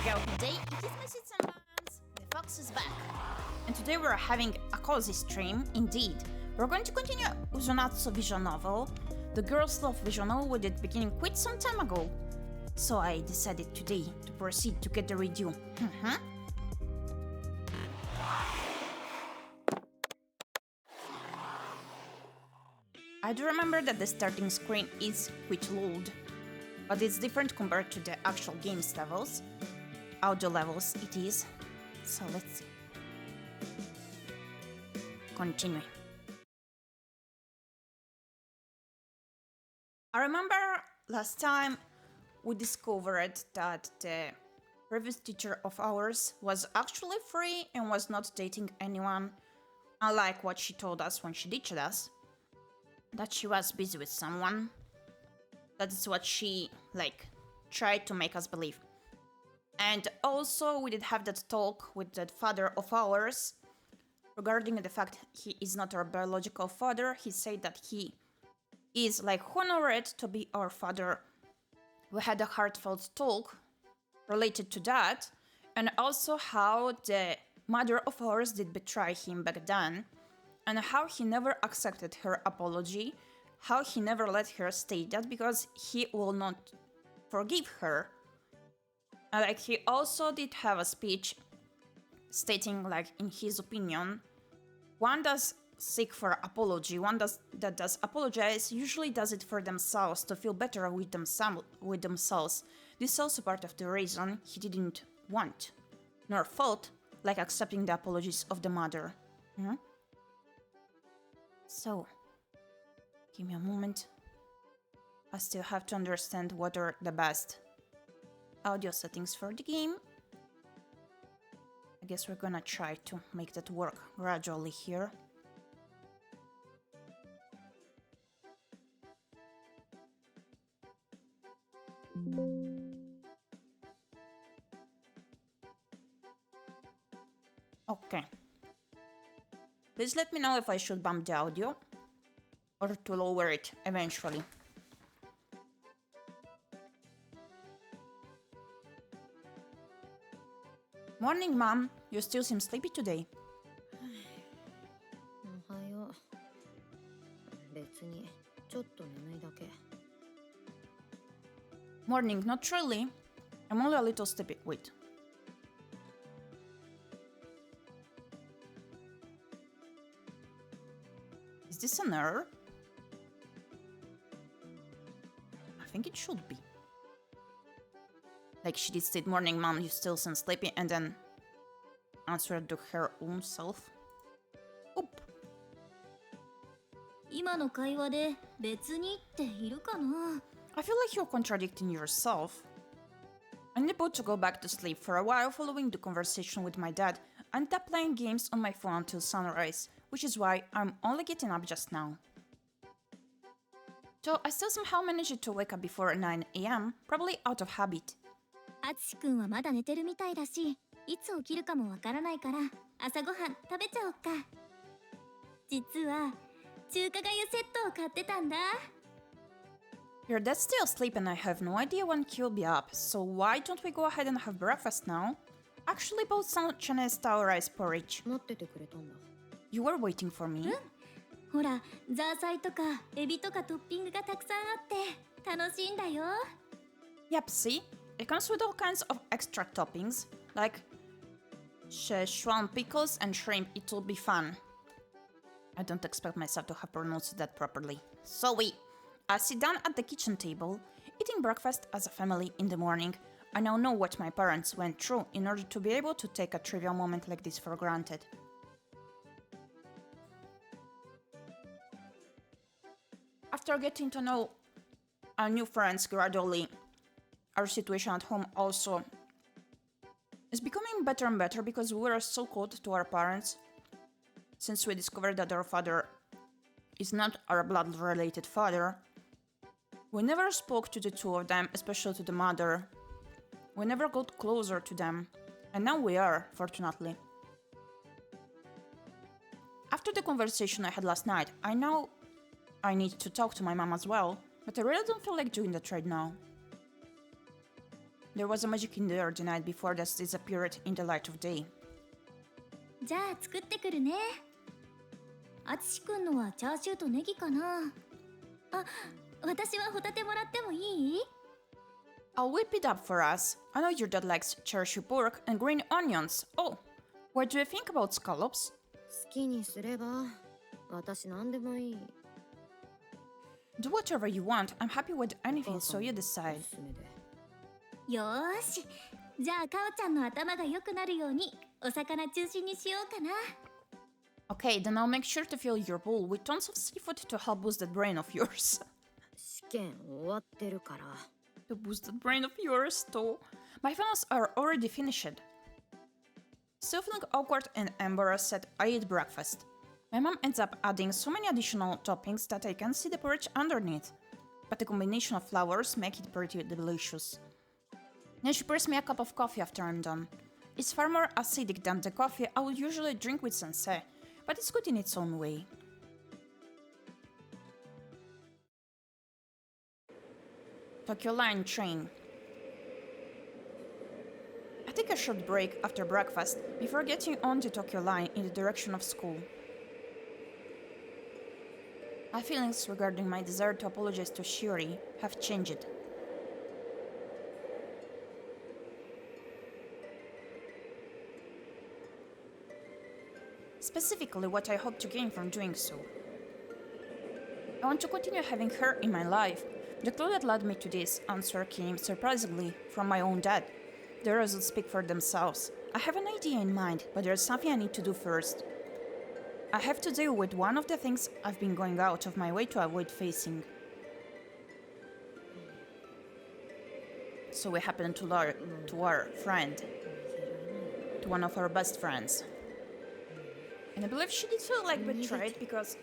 Good day, it is my sisters and bands. The fox is back. And today we're having a cozy stream, indeed. We're going to continue UsoNatsu visual novel. The girls love visual novel with it beginning quite some time ago. So I decided today to proceed to get the review. I do remember that the starting screen is quite loud, but it's different compared to the actual game's levels. Audio levels it is. So let's continue. I remember last time we discovered that the previous teacher of ours was actually free and was not dating anyone, unlike what she told us when she ditched us. That she was busy with someone. That is what she, tried to make us believe. And also we did have that talk with that father of ours regarding the fact he is not our biological father. He said that he is honored to be our father. We had a heartfelt talk related to that, and also how the mother of ours did betray him back then, and how he never accepted her apology, how he never let her state that because he will not forgive her. And he also did have a speech stating, in his opinion, one does seek for apology, that does apologize usually does it for themselves, to feel better with themselves. This is also part of the reason he didn't want, nor felt like accepting the apologies of the mother. So, give me a moment. I still have to understand what are the best audio settings for the game. I guess we're gonna try to make that work gradually here. Okay. Please let me know if I should bump the audio or to lower it eventually. Morning, Mom. You still seem sleepy today. おはよう。別にちょっと眠いだけ。 Morning, not really. I'm only a little sleepy. Wait. Is this an error? I think it should be. She did say, morning, Mom, you still seem sleepy, and then answered to her own self. Oop. 今の会話で別にっているかな? I feel like you're contradicting yourself. I'm about to go back to sleep for a while following the conversation with my dad. I ended up playing games on my phone until sunrise, which is why I'm only getting up just now. So I still somehow managed to wake up before 9 a.m., probably out of habit. あつしくんはまだ寝てるみたいだし、いつ起きるかもわからないから朝ごはん食べちゃおっか。実は中華がゆセットを買ってたんだ。Your dad's still asleep and I have no idea when he'll be up, so why don't we go ahead and have breakfast now? Actually bought some Chinese style rice porridge. 待っててくれたんだ。You were waiting for me? ほら、ザーサイとかエビとかトッピングがたくさんあって楽しいんだよ。Yep, see? It comes with all kinds of extra toppings, like Szechuan pickles and shrimp. It'll be fun. I don't expect myself to have pronounced that properly. So we sit down at the kitchen table, eating breakfast as a family in the morning. I now know what my parents went through in order to be able to take a trivial moment like this for granted. After getting to know our new friends gradually, our situation at home also is becoming better and better because we were so cold to our parents since we discovered that our father is not our blood-related father. We never spoke to the two of them, especially to the mother. We never got closer to them, and now we are, fortunately. After the conversation I had last night, I know I need to talk to my mom as well, but I really don't feel like doing that right now. There was a magic in the air the night before that disappeared in the light of day. じゃあ作ってくるね。あつしくんのはチャーシューとネギかな。あ、私はホタテもらってもいい？ I'll whip it up for us. I know your dad likes char-siu pork and green onions. Oh, what do you think about scallops? 好きにすれば。私何でもいい。Do whatever you want. I'm happy with anything, so you decide. よーし。じゃあかおちゃんの頭が良くなるようにお魚中心にしようかな。Okay, then I'll make sure to fill your bowl with tons of seafood to help boost that brain of yours. 試験終わってるから。To boost the brain of yours, too. My finals are already finished. Still feeling awkward and embarrassed, I eat breakfast. My mom ends up adding so many additional toppings that I can see the porridge underneath. But the combination of flavors make it pretty delicious. Then she pours me a cup of coffee after I'm done. It's far more acidic than the coffee I would usually drink with sensei, but it's good in its own way. Tokyo Line train. I take a short break after breakfast before getting on the Tokyo Line in the direction of school. My feelings regarding my desire to apologize to Shiori have changed. Specifically, what I hope to gain from doing so. I want to continue having her in my life. The clue that led me to this answer came, surprisingly, from my own dad. The results speak for themselves. I have an idea in mind, but there's something I need to do first. I have to deal with one of the things I've been going out of my way to avoid facing. So we happened to our friend, to one of our best friends. And I believe she did feel like betrayed because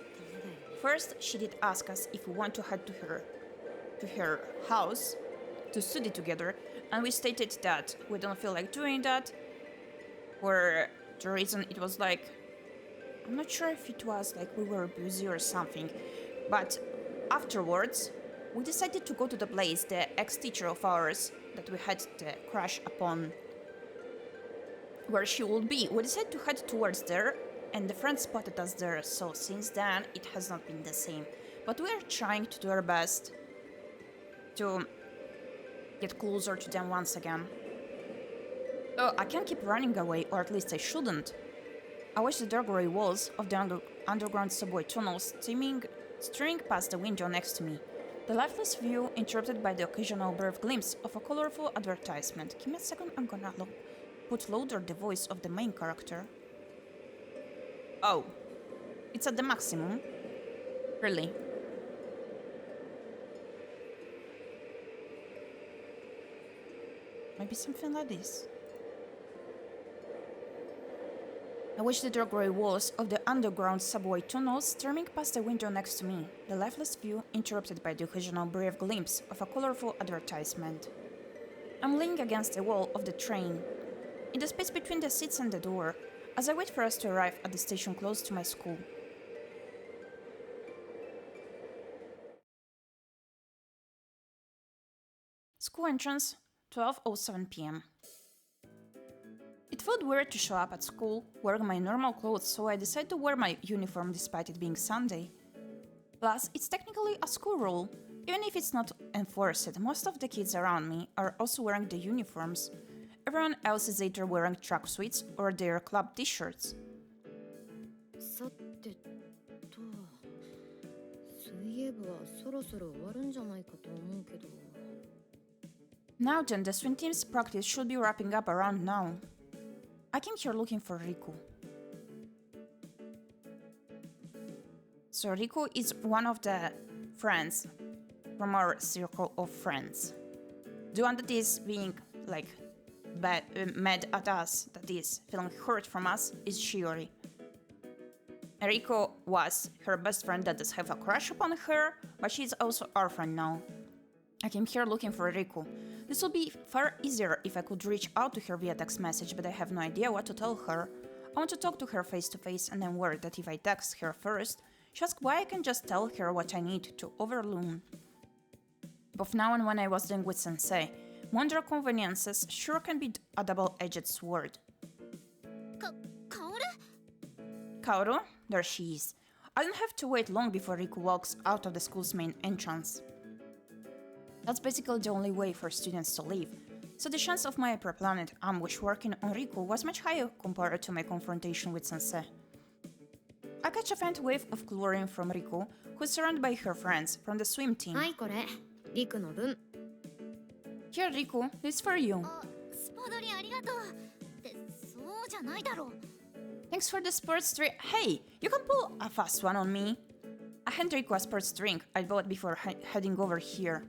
first she did ask us if we want to head to her house to study together, and we stated that we don't feel like doing that, for the reason it was like, I'm not sure if it was like we were busy or something, but afterwards we decided to go to the place the ex-teacher of ours that we had the crush upon, where she would be. We decided to head towards there, and the friend spotted us there, so since then it has not been the same. But we are trying to do our best to get closer to them once again. Oh, I can't keep running away, or at least I shouldn't. I watch the dark grey walls of the underground subway tunnels streaming past the window next to me. The lifeless view interrupted by the occasional brief glimpse of a colorful advertisement. Give me a second, I'm gonna put louder the voice of the main character. Oh, it's at the maximum? Really? Maybe something like this. I watch the dark grey walls of the underground subway tunnels streaming past the window next to me, the lifeless view interrupted by the occasional brief glimpse of a colorful advertisement. I'm leaning against the wall of the train, in the space between the seats and the door, as I wait for us to arrive at the station close to my school. School entrance, 12:07 p.m. It felt weird to show up at school wearing my normal clothes, so I decided to wear my uniform despite it being Sunday. Plus, it's technically a school rule. Even if it's not enforced, most of the kids around me are also wearing the uniforms. Everyone else is either wearing tracksuits or their club t-shirts. さてと、水泳部はそろそろ終わるんじゃないかと思うけど。Now then, the swim team's practice should be wrapping up around now. I came here looking for Riku. So Riku is one of the friends from our circle of friends. The one that is being like mad at us, that is feeling hurt from us, is Shiori. Riku was her best friend that does have a crush upon her, but she's also our friend now. I came here looking for Riku. This would be far easier if I could reach out to her via text message, but I have no idea what to tell her. I want to talk to her face to face, and I'm worried that if I text her first, she asks why I can just tell her what I need to overloom. Both now and when I was doing with Sensei, wonder conveniences sure can be a double-edged sword. Kaoru? There she is. I don't have to wait long before Riku walks out of the school's main entrance. That's basically the only way for students to leave, so the chance of my per-planet ambush working on Riku was much higher compared to my confrontation with Sensei. I catch a faint wave of chlorine from Riku, who's surrounded by her friends from the swim team. はいこれリクの分 Here, Riku, this is for you. スポドリありがとうってそうじゃないだろう Thanks for the sports drink. Hey, you can pull a fast one on me. I hand Riku a sports drink I bought before heading over here.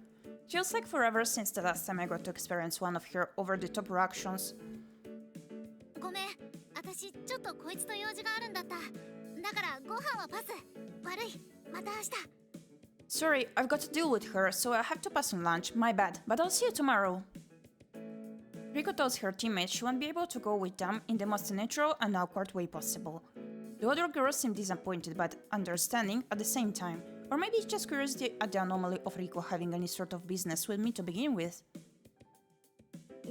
Feels like forever since the last time I got to experience one of her over-the-top reactions. ごめん私ちょっとこいつと用事があるんだっただからご飯はパス悪いまた明日 Sorry, I've got to deal with her, so I have to pass on lunch. My bad, but I'll see you tomorrow. Riku tells her teammates she won't be able to go with them in the most natural and awkward way possible. The other girls seem disappointed but understanding at the same time. Or maybe it's just curiosity at the anomaly of Riku having any sort of business with me to begin with.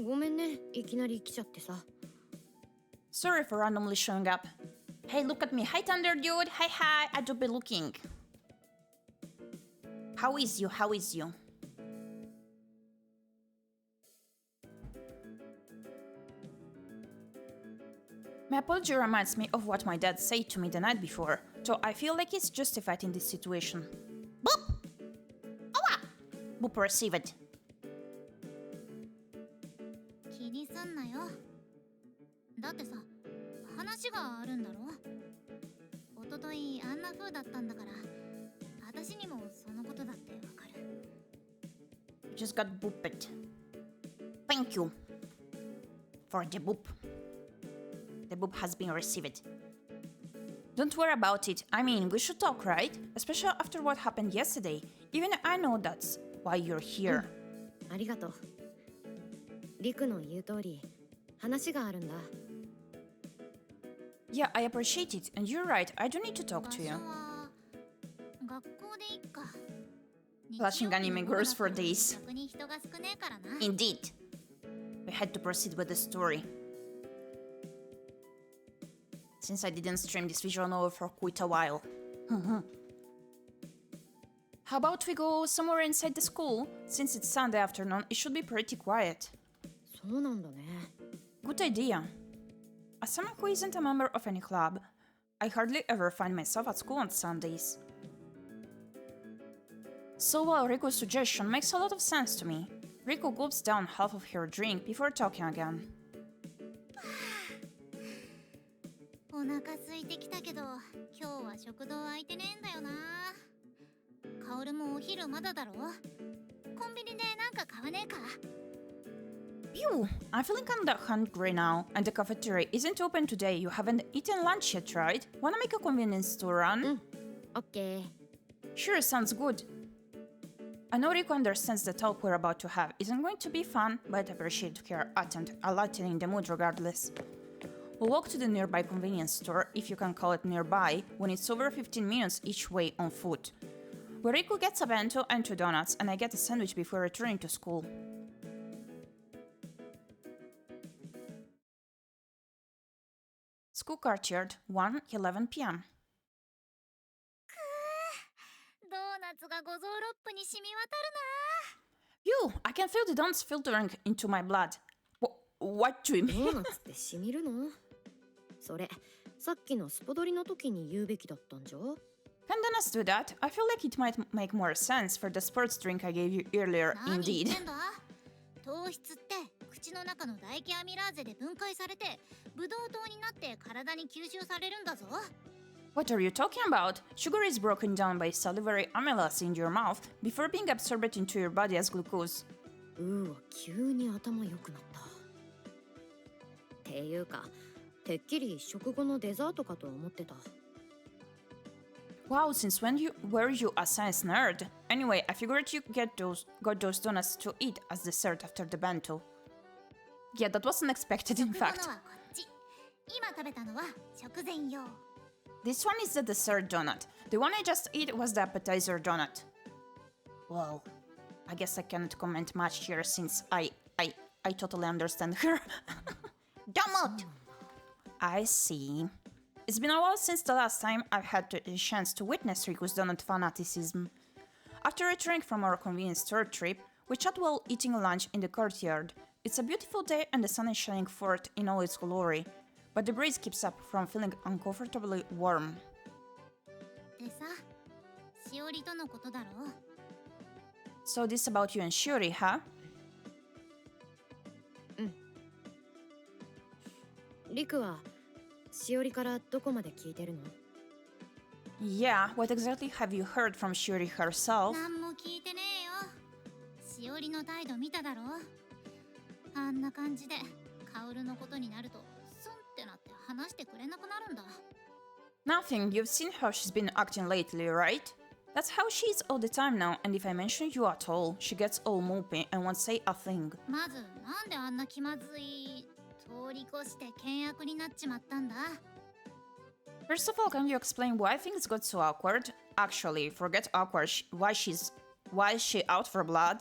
ごめんねいきなり来ちゃってさ Sorry for randomly showing up. Hey, look at me. Hi, Thunder Dude. Hi. I do be looking. How is you? My apology reminds me of what my dad said to me the night before, so I feel like it's justified in this situation. Boop! Owa! Boop received. 気にすんなよだってさ話があるんだろ一昨日あんな風だったんだから私にもそのことだってわかる You just got booped. Thank you for the boop. The boop has been received. Don't worry about it. I mean, we should talk, right? Especially after what happened yesterday. Even I know that's why you're here. ありがとうリクの言う通り話があるんだ Yeah, I appreciate it. And you're right, I do need to talk to you. 学校でいっか Flashing anime girls for days. 逆に人が少ねえからな Indeed. We had to proceed with the story. Since I didn't stream this visual novel for quite a while. How about we go somewhere inside the school? Since it's Sunday afternoon, it should be pretty quiet. そうなんだね Good idea. As someone who isn't a member of any club, I hardly ever find myself at school on Sundays. So while Riku's suggestion makes a lot of sense to me, Riku gulps down half of her drink before talking again. お腹空いてきたけど今日は食堂空いてねえんだよなカオルもお昼まだだろコンビニでなんか買わねえか Phew, I'm feeling kinda hungry now, and the cafeteria isn't open today. You haven't eaten lunch yet, right? Wanna make a convenience store run? オッケー Sure, sounds good. I know Riku understands the talk we're about to have isn't going to be fun, but I appreciate her attempt at lightening the mood regardless. We'll walk to the nearby convenience store, if you can call it nearby, when it's over 15 minutes each way on foot. Where Riku gets a bento and 2 donuts, and I get a sandwich before returning to school. School courtyard, 1:11 p.m. ドーナツが五臓六腑に染み渡る You, I can feel the donuts filtering into my blood. What do you ド mean? ーナツってしみるのそれさっきのスポドリの時に言うべきだったんじゃ Can donuts do that? I feel like it might make more sense for the sports drink I gave you earlier, な何言 indeed. ってんだ糖質って口の中の唾液アミラーゼで分解されてブドウ糖になって体に吸収されるんだぞ What are you talking about? Sugar is broken down by salivary amylase in your mouth before being absorbed into your body as glucose. うわ急に頭良くなったっていうかてっきり食後のデザートかと思ってた Wow, since when were you a science nerd? Anyway, I figured you got those donuts to eat as dessert after the bento. Yeah, that was unexpected in 食後 fact. のはこっち今食べたのは食前用 This one is the dessert donut. The one I just ate was the appetizer donut. Well, I guess I cannot comment much here since I I totally understand her. Don't. I see. It's been a while since the last time I've had the chance to witness Riku's donut fanaticism. After returning from our convenience store trip, we chat while eating lunch in the courtyard. It's a beautiful day and the sun is shining forth in all its glory, but the breeze keeps up from feeling uncomfortably warm. でさ、しおりとのことだろ So this about you and Shiori, huh? リクはしおりからどこまで聞いてるの？ Yeah, what exactly have you heard from Shiori herself? なんも聞いてねえよ。しおりの態度見ただろ。あんな感じでカオルのことになるとスンってなって話してくれなくなるんだ。 Nothing, you've seen how she's been acting lately, right? That's how she is all the time now, and if I mention you at all, she gets all mopey and won't say a thing. まずなんであんな気まずい通り越して険悪になっちまったんだ。 First of all, can you explain why things got so awkward? Actually, forget awkward, why is she out for blood?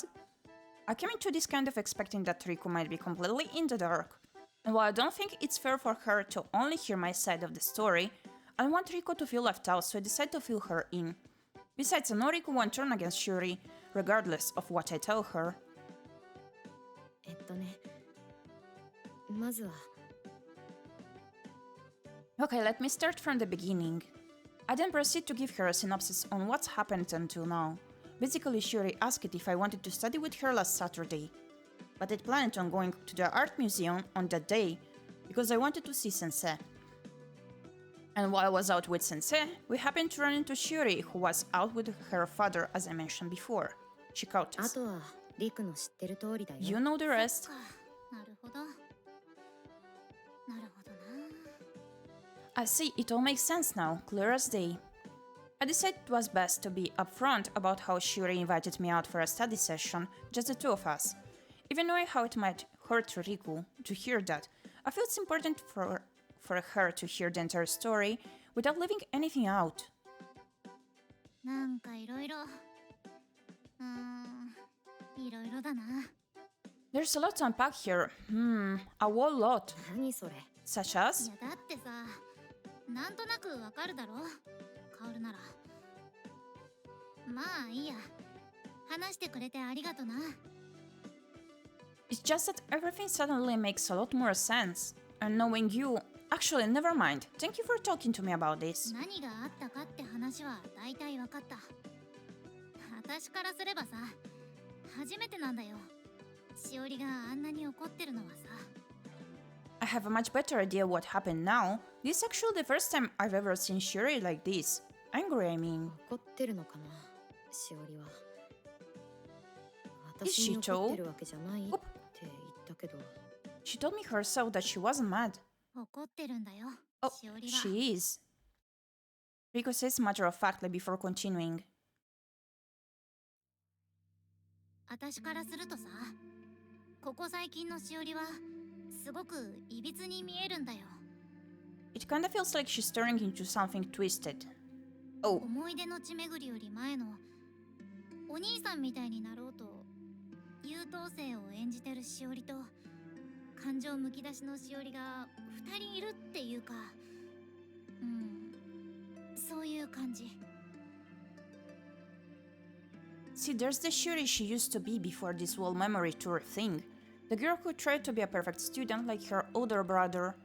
I came into this kind of expecting that Riku might be completely in the dark. And while I don't think it's fair for her to only hear my side of the story, I want Riku to feel left out, so I decide to fill her in. Besides, I know Riku won't turn against Shiori, regardless of what I tell her. まずは Okay, let me start from the beginning. I then proceed to give her a synopsis on what's happened until now. Basically, Shiori asked if I wanted to study with her last Saturday, but I planned on going to the art museum on that day, because I wanted to see Sensei. And while I was out with Sensei, we happened to run into Shiori, who was out with her father, as I mentioned before. She caught あ us. とはリクの知ってる通りだよ。 You know the rest. なるほど。なるほどな。 I see, it all makes sense now, clear as day. I decided it was best to be upfront about how Shiori invited me out for a study session, just the two of us. Even knowing how it might hurt Riku to hear that, I feel it's important for her to hear the entire story without leaving anything out. なんかいろいろ。いろいろだな。 There's a lot to unpack here. A whole lot. 何それ？ Such い as? やだってさ、なんとなくわかるだろ。カオルなら。まあいいや。話してくれてありがとな。 It's just that everything suddenly makes a lot more sense. And knowing you... Actually, never mind. Thank you for talking to me about this. 何があったかって話は大体わかった。私からすればさ、初めてなんだよ。しおりがあんなに怒ってるのはさ。 I have a much better idea what happened now. This is actually the first time I've ever seen Shiori like this. Angry, I mean. 怒ってるのかな、しおりは。 Is 私 she に too? 怒ってるわけじゃないって言ったけど。 She told me herself that she wasn't mad. 怒ってるんだよ。 Oh, しおりは。 she is. Riku says matter-of-factly before continuing. 私からするとさ、ここ最近のしおりはすごくいびつに見えるんだよ。 It kinda feels like she's turning into something twisted. Oh, 思い出の地巡りより前のお兄さんみたいになろうと優等生を演じてるしおりと感情むき出しのしおりが2人いるっていうか、そういう感じ。 see, there's the Shiori she used to be before this whole memory tour thing. The girl who tried to be a perfect student like her older brother.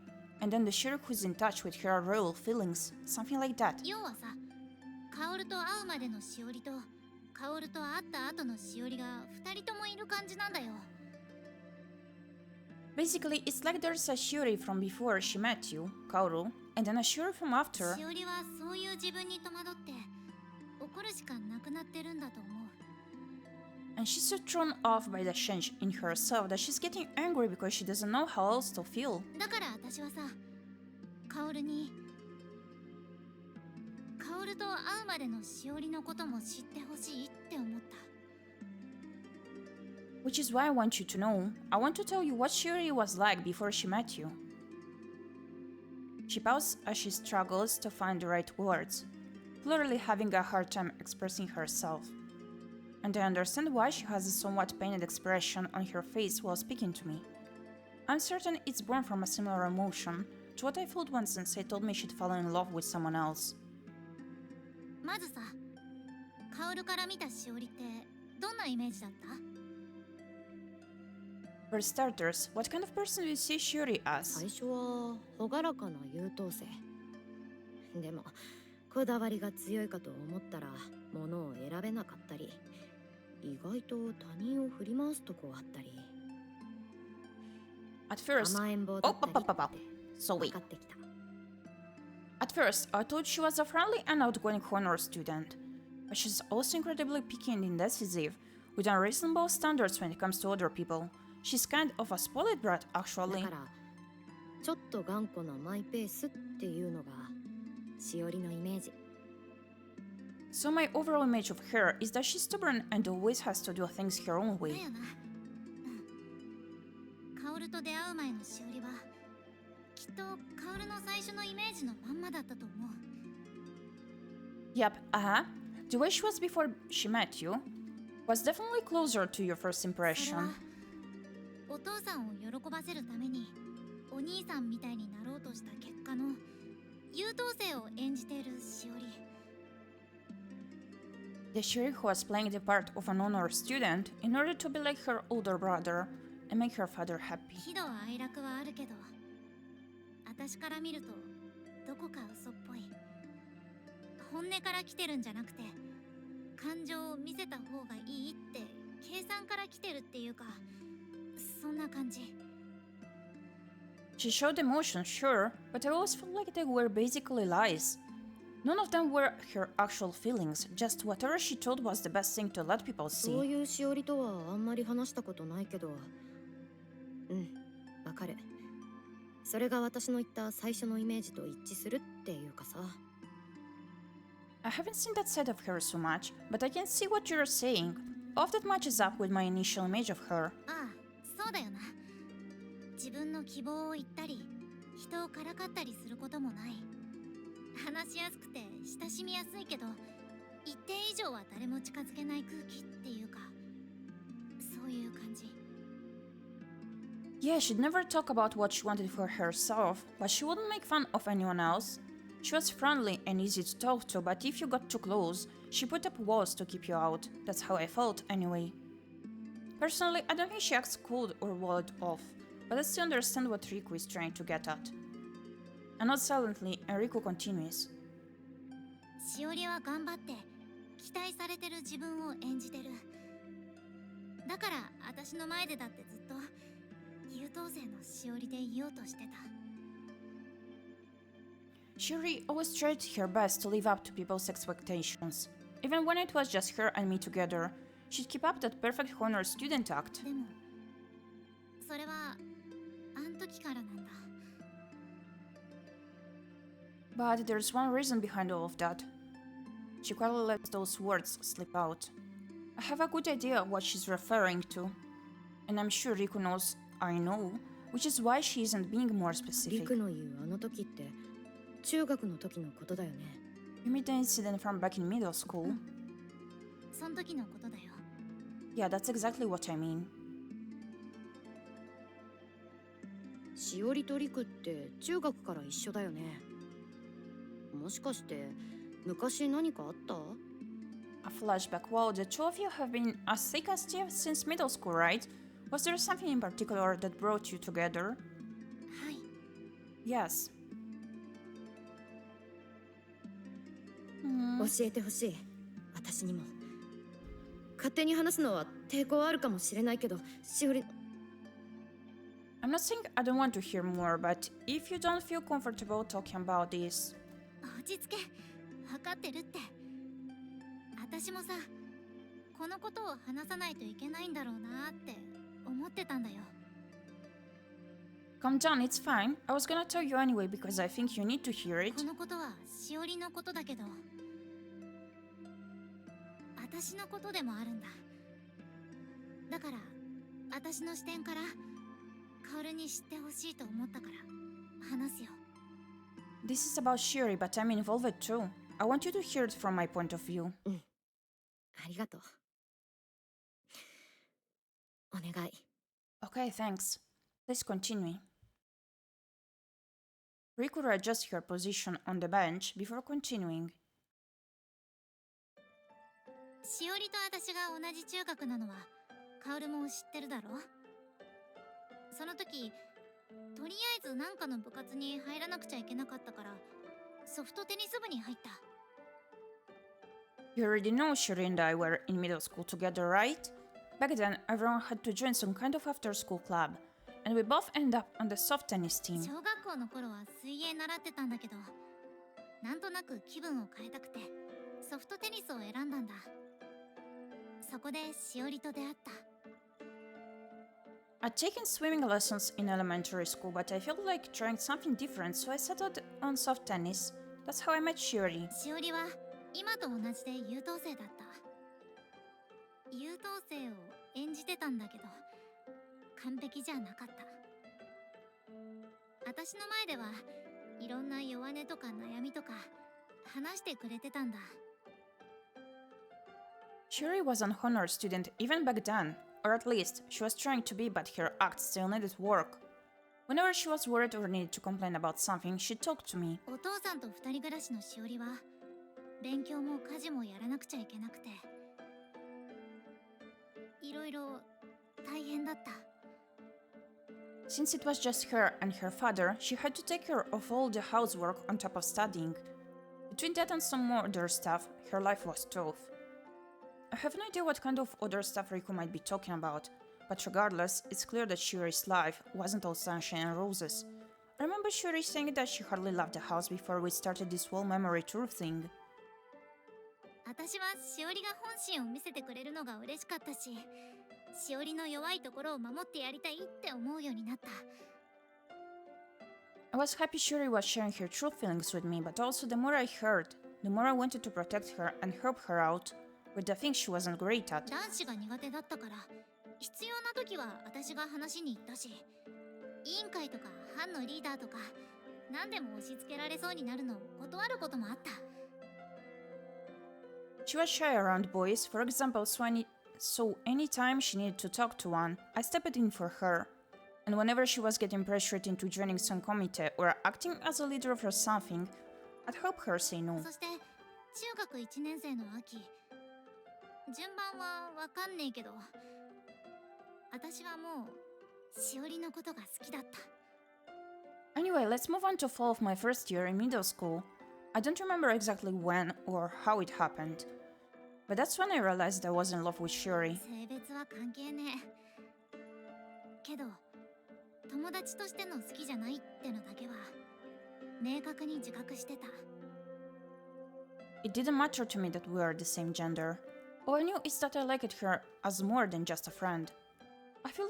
And then the Shiori who's in touch with her real feelings. Something like that. 要はさ、カオルと会うまでのしおりとカオルと会った後のしおりが2人ともいる感じなんだよ。 Basically, it's like there's a Shiori from before she met you, Kaoru, and then a Shiori from after. しおりはそういう自分に戸惑って怒るしかなくなってるんだと思う。 And she's so thrown off by the change in herself that she's getting angry because she doesn't know how else to feel. だから私はさ、カオルにカオルと会うまでのしおりのことも知ってほしいって思った。 Which is why I want you to know. I want to tell you what Shiori was like before she met you. She pauses as she struggles to find the right words, clearly having a hard time expressing herself. and I understand why she has a somewhat pained expression on her face while speaking to me. I'm certain it's born from a similar emotion to what I felt when Sensei told me she'd fallen in love with someone else. まずさ、カオルから見たしおりってどんなイメージだった？ For starters, what kind of person do you see Shiori as? 最初は朗らかな優等生。でもこだわりが強いかと思ったら物を選べなかったり、意外と他人を振り回すとこあったり。 At first, 甘えん坊だったりって so 分 wait. かってきた。 At first, I thought she was a friendly and outgoing honor student, but she's also incredibly picky and indecisive, with unreasonable standards when it comes to other people. She's kind of a spoiled brat, だ actually. からちょっと頑固なマイペースっていうのがしおりのイメージ。 So my overall image of her is that she's stubborn and always has to do things her own だ way. よな。カオルと出会う前のしおりはきっとカオルの最初のイメージのまんまだったと思う。 Yep, the way she was before she met you was definitely closer to your first それ impression. はお父さんを喜ばせるためにお兄さんみたいになろうとした結果の優等生を演じているしおり。 The Shiori who was playing the part of an honor student in order to be like her older brother and make her father happy. 喜怒哀楽はあるけど、私から見るとどこか嘘っぽい。本音から来てるんじゃなくて、感情を見せた方がいいって計算から来てるっていうか、そんな感じ。 She showed emotion, sure, but I always felt like they were basically lies. None of them were her actual feelings, just whatever she told was the best thing to let people そう see. いうしおりとはあんまり話したことないけど、わかる。それが私の言った最初のイメージと一致するっていうかさ。 I haven't seen that side of her so much, but I can see what you're saying. All of that matches up with my initial image of her. ああ、そうだよな。自分の希望を言ったり、人をからかったりすることもない。話しやすくて親しみやすいけど、一定以上は誰も近づけない空気っていうか、そういう感じ。 Yeah, she'd never talk about what she wanted for herself, but she wouldn't make fun of anyone else. She was friendly and easy to talk to, but if you got too close, she put up walls to keep you out. That's how I felt, anyway. Personally, I don't think she acts cold or walled off, but I still understand what Riku is trying to get at. I nod silently, and Riku continues. しおりは頑張って期待されてる自分を演じてる。だから私の前でだってずっと優等生のしおりでいようとしてた。 Shiori always tried her best to live up to people's expectations. Even when it was just her and me together, she'd keep up that perfect honor student act. でもそれはあん時からなんだ。 But there's one reason behind all of that. She quietly lets those words slip out. I have a good idea what she's referring to. And I'm sure Riku knows I know, which is why she isn't being more リ specific. クの言うあの時って中学の時のことだよね。 You mean the incident from back in middle school? その時のことだよ。 Yeah, that's exactly what I mean. しおりとリクって中学から一緒だよね。もしかして昔何かあった？ A flashback. Well, the two of you have been as thick as thieves since middle school, right? Was there something in particular that brought you together? はい。 Yes. 教えてほしい。私にも。勝手に話すのは抵抗あるかもしれないけど、しおり。 I'm not saying I don't want to hear more, but if you don't feel comfortable talking about this, 落ち着け。分かってるって。私もさ、このことを話さないといけないんだろうなって思ってたんだよ。 calm down, it's fine. I was gonna tell you anyway because I think you need to hear it. このことはしおりのことだけど、私のことでもあるんだ。だから私の視点からカオルに知ってほしいと思ったから話すよ。 This is about Shiri, but I'm involved too. I want you to hear it from my point of view. ありがとう。お願い。 Okay, thanks. Please continue. Riku readjusts her position on the bench before continuing. しおりと私が同じ中学なのはカオルも知ってるだろ。その時とりあえずなんかの部活に入らなくちゃいけなかったからソフトテニス部に入った。 You already know Shuri and I were in middle school together, right? Back then, everyone had to join some kind of after-school club, and we both ended up on the soft tennis team. 小学校の頃は水泳習ってたんだけど、なんとなく気分を変えたくてソフトテニスを選んだんだ。そこでしおりと出会った。 I'd taken swimming lessons in elementary school, but I felt like trying something different, so I settled on soft tennis. That's how I met Shuri. しおりは今と同じで優等生だった。優等生を演じてたんだけど完璧じゃなかった。私の前ではいろんな弱音とか悩みとか話してくれてたんだ。 Shuri was an honor student even back then, or at least she was trying to be, but her act still needed work. Whenever she was worried or needed to complain about something, she'd talk to me. お父さんと二人暮らしのしおりは勉強も家事もやらなくちゃいけなくていろいろ大変だった。 Since it was just her and her father, she had to take care of all the housework on top of studying. Between that and some more other stuff, her life was tough. I have no idea what kind of other stuff Riku might be talking about, but regardless, it's clear that Shuri's life wasn't all sunshine and roses. I remember Shuri saying that she hardly left the house before we started this whole memory tour thing. 私はしおりが本心を見せてくれるのが嬉しかったし、しおりの弱いところを守ってやりたいって思うようになった。 I was happy Shuri was sharing her true feelings with me, but also the more I heard, the more I wanted to protect her and help her out with the things she wasn't great at. 男子が苦手だったから必要な時は私が話しに行ったし、委員会とか班のリーダーとか何でも押し付けられそうになるのを断ることもあった。 She was shy around boys, for example, so anytime she needed to talk to one, I stepped in for her. And whenever she was getting pressured into joining some committee or acting as a leader for something, I'd help her say no. そして中学1年生の秋、順番はわかんねえけど私はもうしおりのことが好きだった。 Anyway, let's move on to fall of my first year in middle school. I don't remember exactly when or how it happened, but that's when I realized I was in love with Shuri. 性別は関係ねえけど友達としての好きじゃないってのだけは明確に自覚してた。 It didn't matter to me that we were the same gender. All I knew is that I liked her as more than just a friend. I feel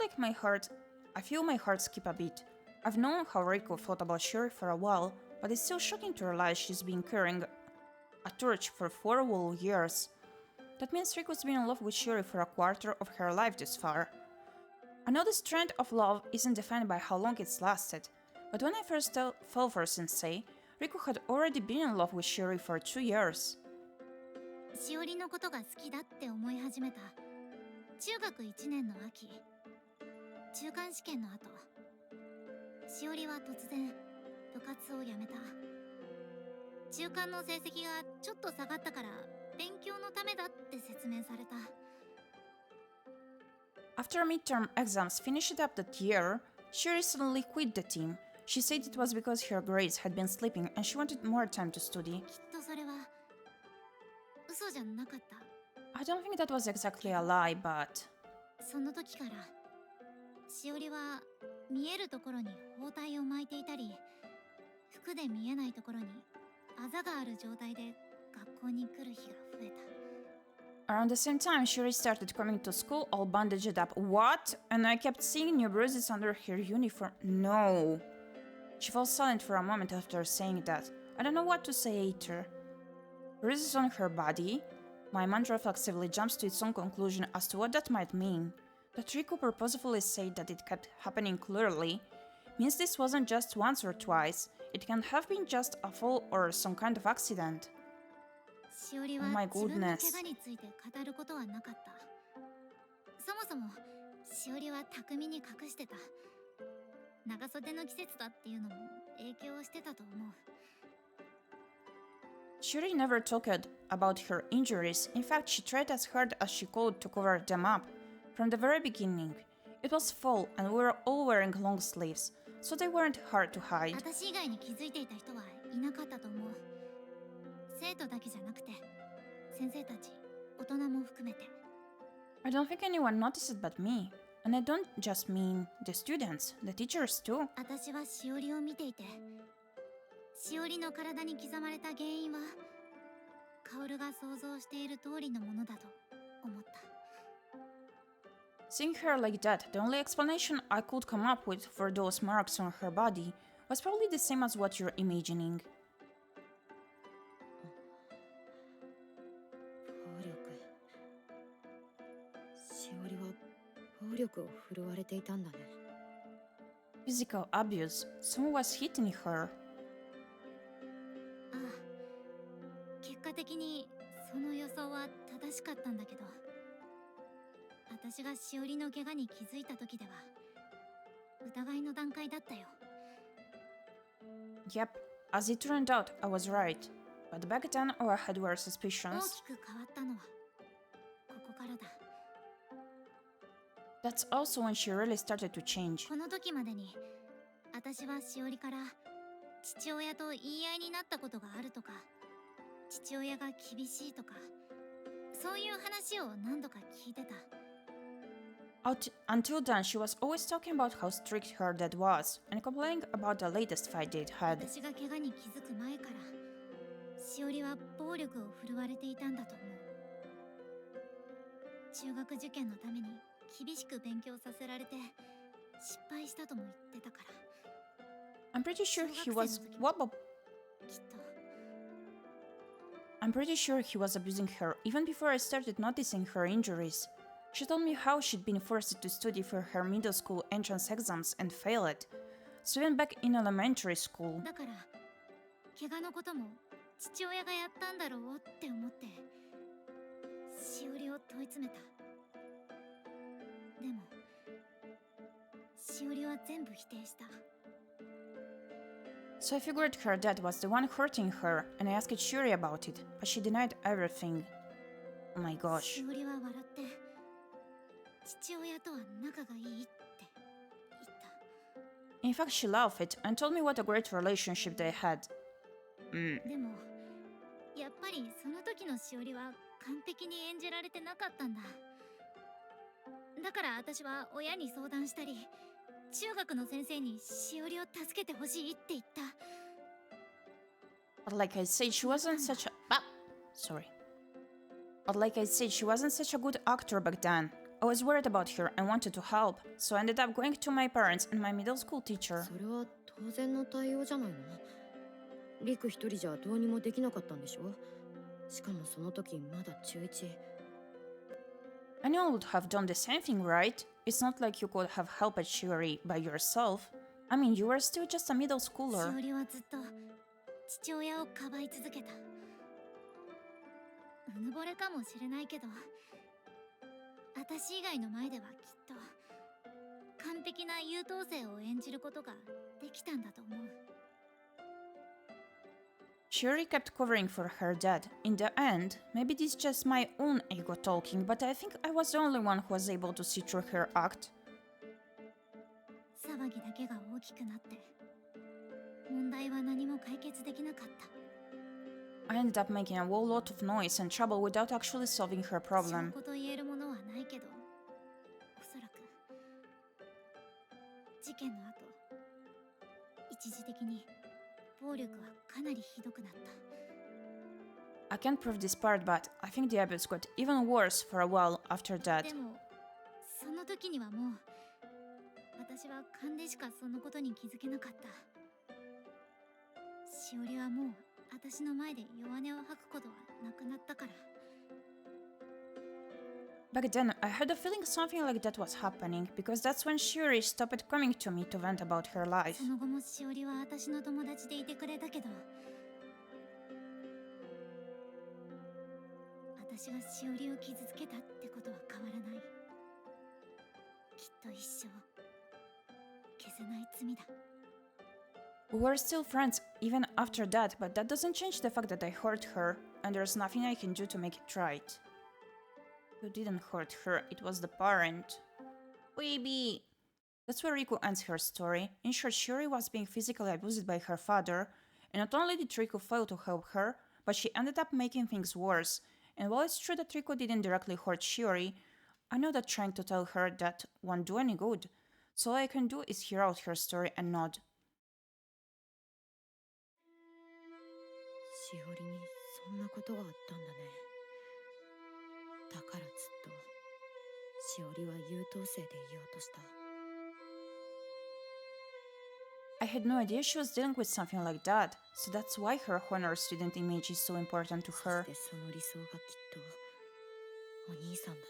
my heart skip a beat. I've known how Reiko thought about Shuri for a while, but it's still shocking to realize she's been carrying a torch for 4 whole years. That means Riko's been in love with Shuri for a quarter of her life this far. I know this trend of love isn't defined by how long it's lasted, but when I first fell for Sensei, Riko had already been in love with Shuri for 2 years. しおりのことが好きだって思い始めた中学1年の秋、中間試験の後、しおりは突然部活を辞めた。中間の成績がちょっと下がったから勉強のためだって説明された。 After midterm exams finished up that year, Shuri suddenly quit the team. She said it was because her grades had been slipping and she wanted more time to study. きっとそれは嘘じゃなかった。 I don't think that was exactly a lie, but その時からしおりは見えるところに包帯を巻いていたり、服で見えないところにあざがある状態で学校に来る日が増えた。 around the same time, Shuri started coming to school all bandaged up. What? And I kept seeing new bruises under her uniform. No. She fell silent for a moment after saying that. I don't know what to say either. Bruises on her body? My mind reflexively jumps to its own conclusion as to what that might mean. That Riku purposefully said that it kept happening clearly means this wasn't just once or twice. It can have been just a fall or some kind of accident. しおりは Oh my 自分の goodness. 怪我について語ることはなかった。そもそもしおりは巧みに隠してた。長袖の季節だっていうのも影響してたと思う。Shuri never talked about her injuries. In fact, she tried as hard as she could to cover them up. From the very beginning, it was fall and we were all wearing long sleeves, so they weren't hard to hide. 私以外に気づいていた人はいなかったと思う。生徒だけじゃなくて、先生たち、大人も含めて。I don't think anyone noticed it but me. And I don't just mean the students, the teachers too. 私はしおりを見ていて、しおりの体に刻まれた原因は、カオルが想像している通りのものだと思った。Seeing her like that, the only explanation I could come up with for those marks on her body was probably the same as what you're imagining. しおりは暴力を振るわれていたんだね。Physical abuse. Someone was hitting her. ああ、結果的にその予想は正しかったんだけど、私がしおりの怪我に気づいた時では疑いの段階だったよ。Yep, as it turned out, I was right. But back then, all I had were 大 suspicions. きく変わったのはここからだ。 That's also when she really started to change. この時までに私はしおりから父親と言い合いになったことがあるとか、父親が厳しいとか、そういう話を何度か聞いてた。Until then, she was always talking about how strict her dad was and complaining about the latest fight they'd had. 私が怪我に気づく前からしおりは暴力を振るわれていたんだと思う。中学受験のために厳しく勉強させられて失敗したとも言ってたから。 I'm pretty sure he was Wobble. きっと I'm pretty sure he was abusing her even before I started noticing her injuries. She told me how she'd been forced to study for her middle school entrance exams and fail it. So even back in elementary school. だから怪我のことも父親がやったんだろうって思ってしおりを問い詰めた。でもしおりは全部否定した。 So I figured her dad was the one hurting her, and I asked Shuri about it, but she denied everything. Oh my gosh. しおりは笑って父親とは仲がいいって言った。 In fact, she laughed it and told me what a great relationship they had. でもやっぱりその時のしおりは完璧に演じられてなかったんだ。だから私は親に相談したり、中学の先生にしおりを助けてほしいって言った。 But like I said, she wasn't such a... Sorry. But like I said, she wasn't such a good actor back then. I was worried about her and wanted to help, so I ended up going to my parents and my middle school teacher. それは当然の対応じゃないの。リク一人じゃどうにもできなかったんでしょ。しかもその時まだ中1。 Anyone would have done the same thing, right? It's not like you could have helped Shuri by yourself. I mean, you were still just a middle し schooler. おりはずっと父親をかばい続けた。うぬぼれかもしれないけど、私以外の前ではきっと完璧な優等生を演じることができたんだと思う。 Shuri kept covering for her dad. In the end, maybe this is just my own ego talking, but I think I was the only one who was able to see through her act. 騒ぎだけが大きくなって問題は何も解決できなかった。 I ended up making a whole lot of noise and trouble without actually solving her 証 problem. 拠と言えるものはないけど、おそらく事件の後一時的に暴力はかなりひどくなった。 I can't prove this part, but I think the abuse got even worse for a while after that. でもその時にはもう私は勘でしかそのことに気づけなかった。しおりはもう私の前で弱音を吐くことはなくなったから。 Back then, I had a feeling something like that was happening, because that's when Shuri stopped coming to me to vent about her life. その後もしおりは私の友達でいてくれたけど、私がしおりを傷つけたってことは変わらない。きっと一生消せない罪だ。 We were still friends even after that, but that doesn't change the fact that I hurt her, and there's nothing I can do to make it right. You didn't hurt her, it was the parent. Baby! That's where Riku ends her story. In short, Shiori was being physically abused by her father, and not only did Riku fail to help her, but she ended up making things worse. And while it's true that Riku didn't directly hurt Shiori, I know that trying to tell her that won't do any good. So all I can do is hear out her story and nod. しおりにそんなことがあったんだね。だからずっとしおりは優等生でいようとした。 I had no idea she was dealing with something like that, so that's why her honor student image is so important to her, そしてその理想がきっとお兄さんだっ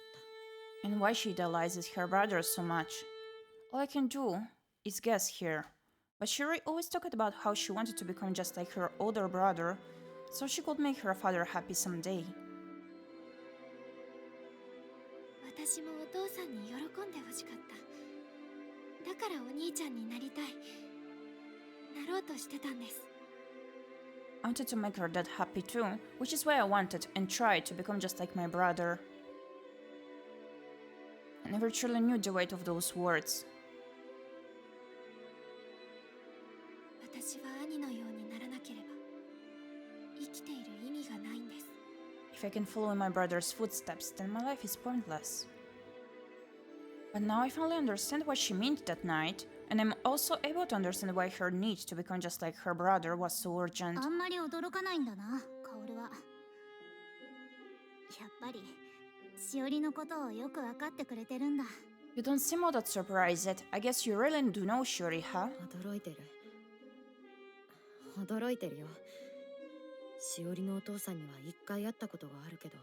た。 and why she idolizes her brother so much. All I can do is guess here, but Shiori always talked about how she wanted to become just like her older brother, so she could make her father happy someday. 私もお父さんに喜んでほしかった。だからお兄ちゃんになりたい。なろうとしてたんです。 I wanted to make her dad happy too, which is why I wanted and tried to become just like my brother. I never truly knew the weight of those words. 私は兄のようにならなければ生きている意味がないんです。 If I can follow in my brother's footsteps, then my life is pointless. But now I finally understand what she meant that night, and I'm also able to understand why her need to become just like her brother was so urgent. あんまり驚かないんだな、カオルは。やっぱりしおりのことをよくわかってくれてるんだ。 You don't seem all that surprised. I guess you really do know Shiori, huh? 驚いてる。驚いてるよ。しおりのお父さんには一回会ったことがあるけど、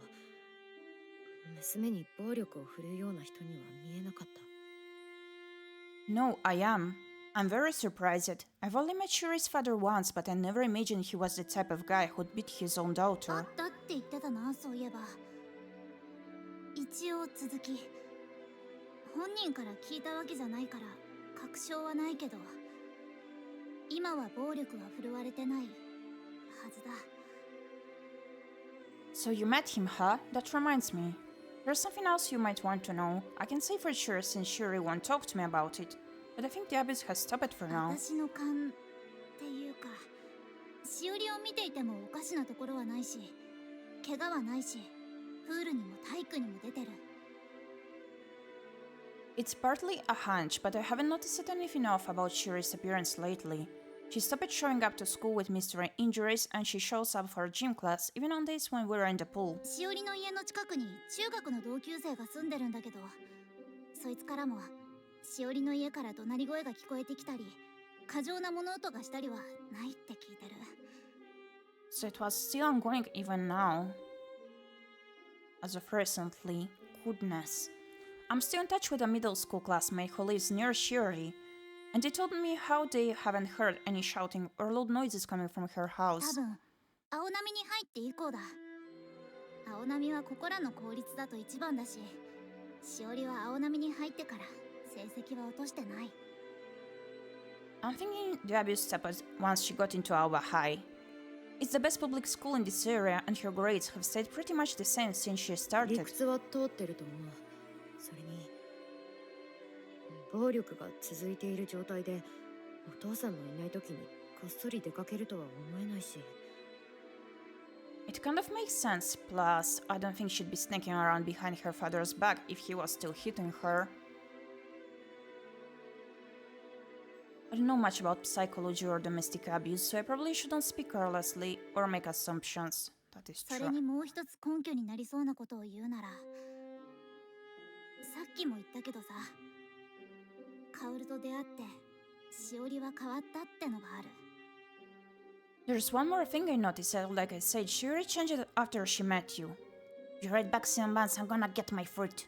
娘に暴力を振るうような人には見えなかった。 No, I am. I'm very surprised. I've only met Shiori's father once, but I never imagined he was the type of guy who'd beat his own あ daughter. ったって言ってたな、そういえば。一応続き。本人から聞いたわけじゃないから確証はないけど、今は暴力は振るわれてないはずだ。 So you met him, huh? That reminds me. There's something else you might want to know. I can say for sure since Shiori won't talk to me about it, but I think the abuse has stopped for now. 私の勘っていうか、しおりを見ていてもおかしなところはないし、怪我はないし、プールにも体育にも出てる。 It's partly a hunch, but I haven't noticed anything off about Shiori's appearance lately. She stopped showing up to school with mystery injuries, and she shows up for gym class even on days when we're in the pool. しおりの家の近くに中学の同級生が住んでるんだけど、そいつからもしおりの家から怒鳴り声が聞こえてきたり、過剰な物音がしたりはないって聞いてる。 So it was still ongoing even now. As of recently, goodness. I'm still in touch with a middle school classmate who lives near Shiori, and they told me how they haven't heard any shouting or loud noises coming from her 多 house. 分青波に入って以降だ。青波はここらの公立だと一番だし、しおりは青波に入ってから成績は落としてない。 I'm thinking the abuse stopped once she got into Aoba High. It's the best public school in this area, and her grades have stayed pretty much the same since she 理 started. 屈は通ってると思う。それに暴力が続いている状態でお父さんのいない時にこっそり出かけるとは思えないし。 It kind of makes sense, plus, I don't think she'd be sneaking around behind her father's back if he was still hitting her. I don't know much about psychology or domestic abuse, so I probably shouldn't speak carelessly or make assumptions. That is それ true. にもう一つ根拠になりそうなことを言うなら、さっきも言ったけどさ、カオルと出会ってしおりは変わったってのがある。 There's one more thing I noticed, like I said, she really changed after she met you. Be right back, Siambans, I'm gonna get my fruit.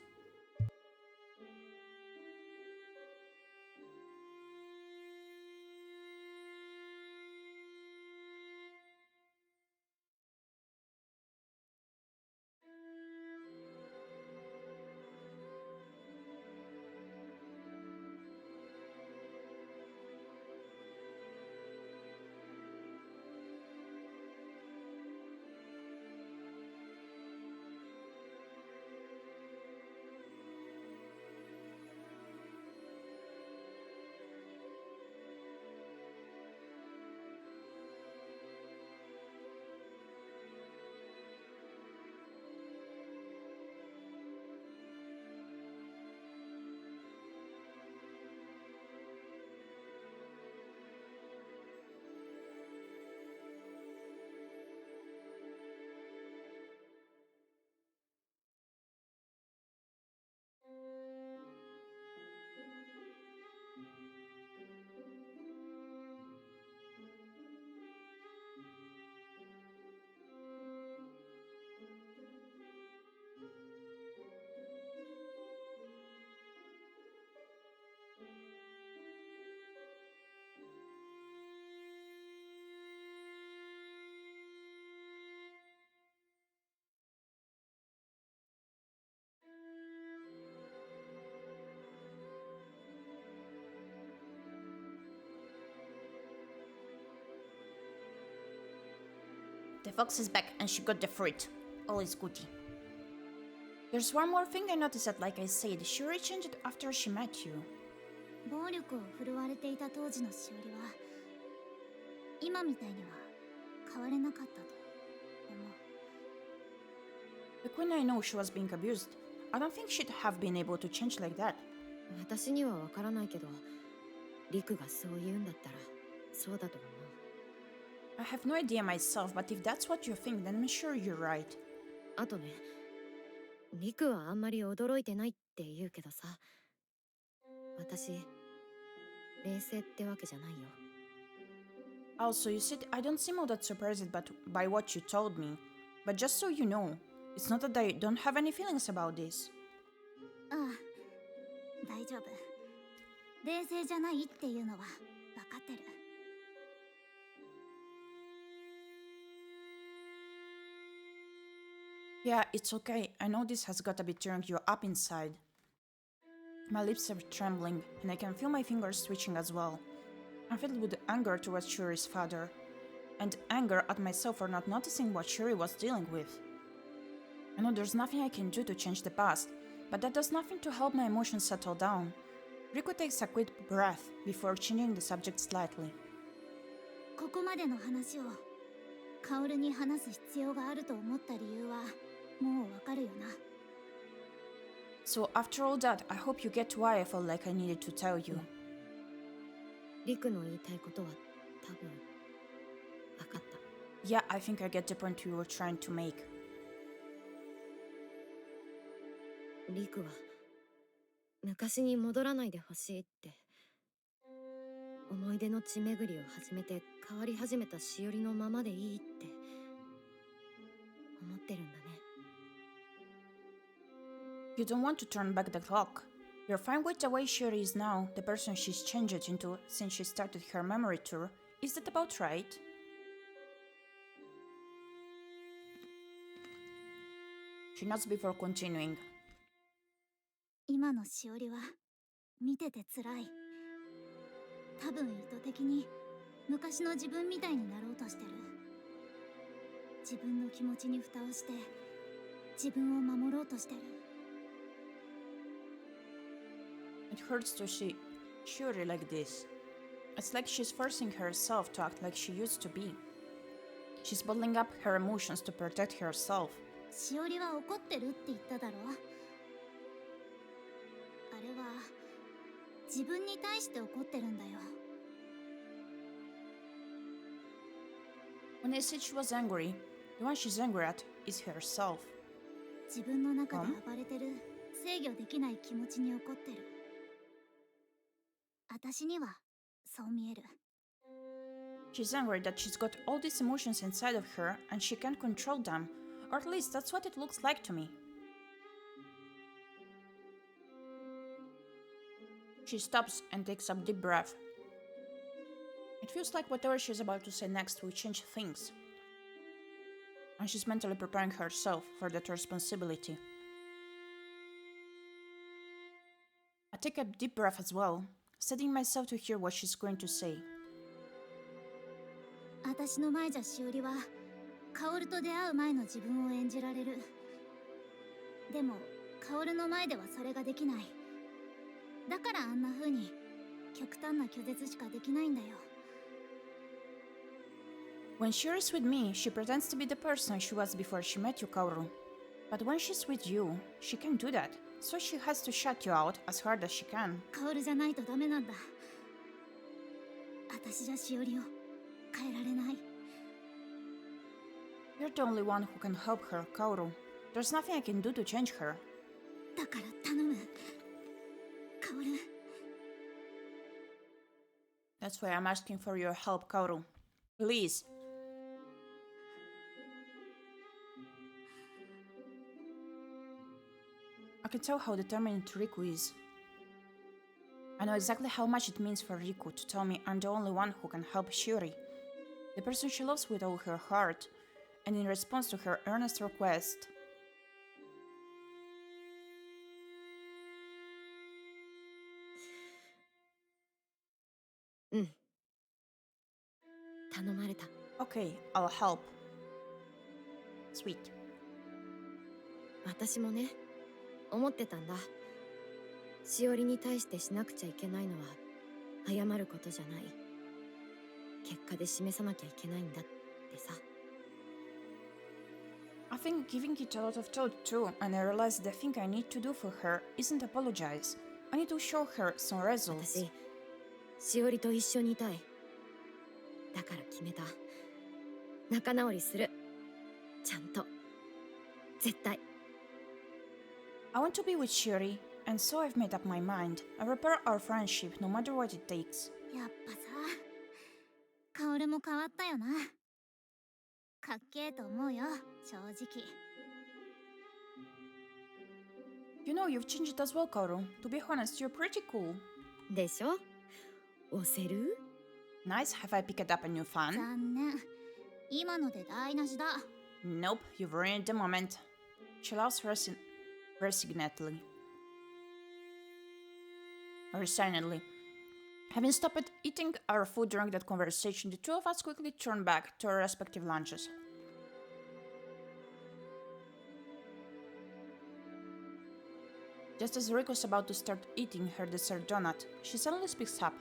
The fox is back and she got the fruit. All is goody. There's one more thing I noticed that, like I said, she really changed after she met you. 暴力を振るわれていた当時のしおりは今みたいには変われなかったと思う。 Like when I know she was being abused, I don't think she'd have been able to change like that. 私にはわからないけど、リクがそう言うんだったらそうだと思う。I have no idea myself, but if that's what you think, then I'm sure you're right. あとね、リクはあんまり驚いてないって言うけどさ、私冷静ってわけじゃないよ。Also, you said I don't seem all that surprised by what you told me. But just so you know, it's not that I don't have any feelings about this. ああ、大丈夫。冷静じゃないっていうのは分かってる。Yeah, it's okay. I know this has gotta be tearing you up inside. My lips are trembling, and I can feel my fingers twitching as well. I'm filled with anger towards Shuri's father, and anger at myself for not noticing what Shuri was dealing with. I know there's nothing I can do to change the past, but that does nothing to help my emotions settle down. Riku takes a quick breath before changing the subject slightly. ここまでの話をカオルに話す必要があると思った理由はもうわかるよな。So after all that, I hope you get why I felt like I needed to tell you. リクの言いたいことは多分分かった。Yeah, I think I get the point you were trying to make. リクは昔に戻らないでほしいって、思い出の地巡りを始めて変わり始めたしおりのままでいいって思ってるんだね。You don't want to turn back the clock. You're fine with the way Shuri is now, the person she's changed into since she started her memory tour. Is that about right? She nods before continuing. 今のしおりは見ててつらい。多分意図的に昔の自分みたいになろうとしてる。自分の気持ちに蓋をして自分を守ろうとしてる。It hurts to see Shuri like this. It's like she's forcing herself to act like she used to be. She's bottling up her emotions to protect herself. しおりは怒ってるって言っただろ。あれは自分に対して怒ってるんだよ。When I said she was angry, the one she's angry at is herself. 自分の中で暴れてる制御できない気持ちに怒ってる。私にはそう見える。She's angry that she's got all these emotions inside of her and she can't control them, or at least that's what it looks like to me. She stops and takes a deep breath. It feels like whatever she's about to say next will change things. And she's mentally preparing herself for that responsibility. I take a deep breath as well, setting myself to hear what she's going to say. 私の前じゃしおりはカオルと出会う前の自分を演じられる。でもカオルの前ではそれができない。だからあんな風に極端な拒絶しかできないんだよ。When Shuri's with me, she pretends to be the person she was before she met you, Kaoru. But when she's with you, she can't do that, so she has to shut you out as hard as she can. カオルじゃないとダメなんだ。私じゃしおりを変えられない。You're the only one who can help her, Kaoru. There's nothing I can do to change her. だから頼む。カオル。That's why I'm asking for your help, Kaoru. Please. I can tell how determined Riku is. I know exactly how much it means for Riku to tell me I'm the only one who can help Shuri, the person she loves with all her heart, and in response to her earnest request.頼まれた。 Okay, I'll help. Sweet. 私もね、思ってたんだ。しおりに対してしなくちゃいけないのは謝ることじゃない。結果で示さなきゃいけないんだってさ。I've been giving it a lot of thought too, and I realized the thing I need to do for her isn't apologize. I need to show her some results. 私、しおりと一緒にいたい。だから決めた。仲直りする。ちゃんと。絶対。I want to be with Shuri, and so I've made up my mind. I repair our friendship no matter what it takes. やっぱさ、カオルも変わったよな。かっけえと思うよ、正直。You know, you've changed as well, Kaoru. To be honest, you're pretty cool. でしょ？押せる？ Nice, have I picked up a new fan? 残念。今ので台無しだ。Nope, you've ruined the moment. She laughs resignedly. Having stopped eating our food during that conversation, the two of us quickly turned back to our respective lunches. Just as Riko's about to start eating her dessert donut, she suddenly speaks up.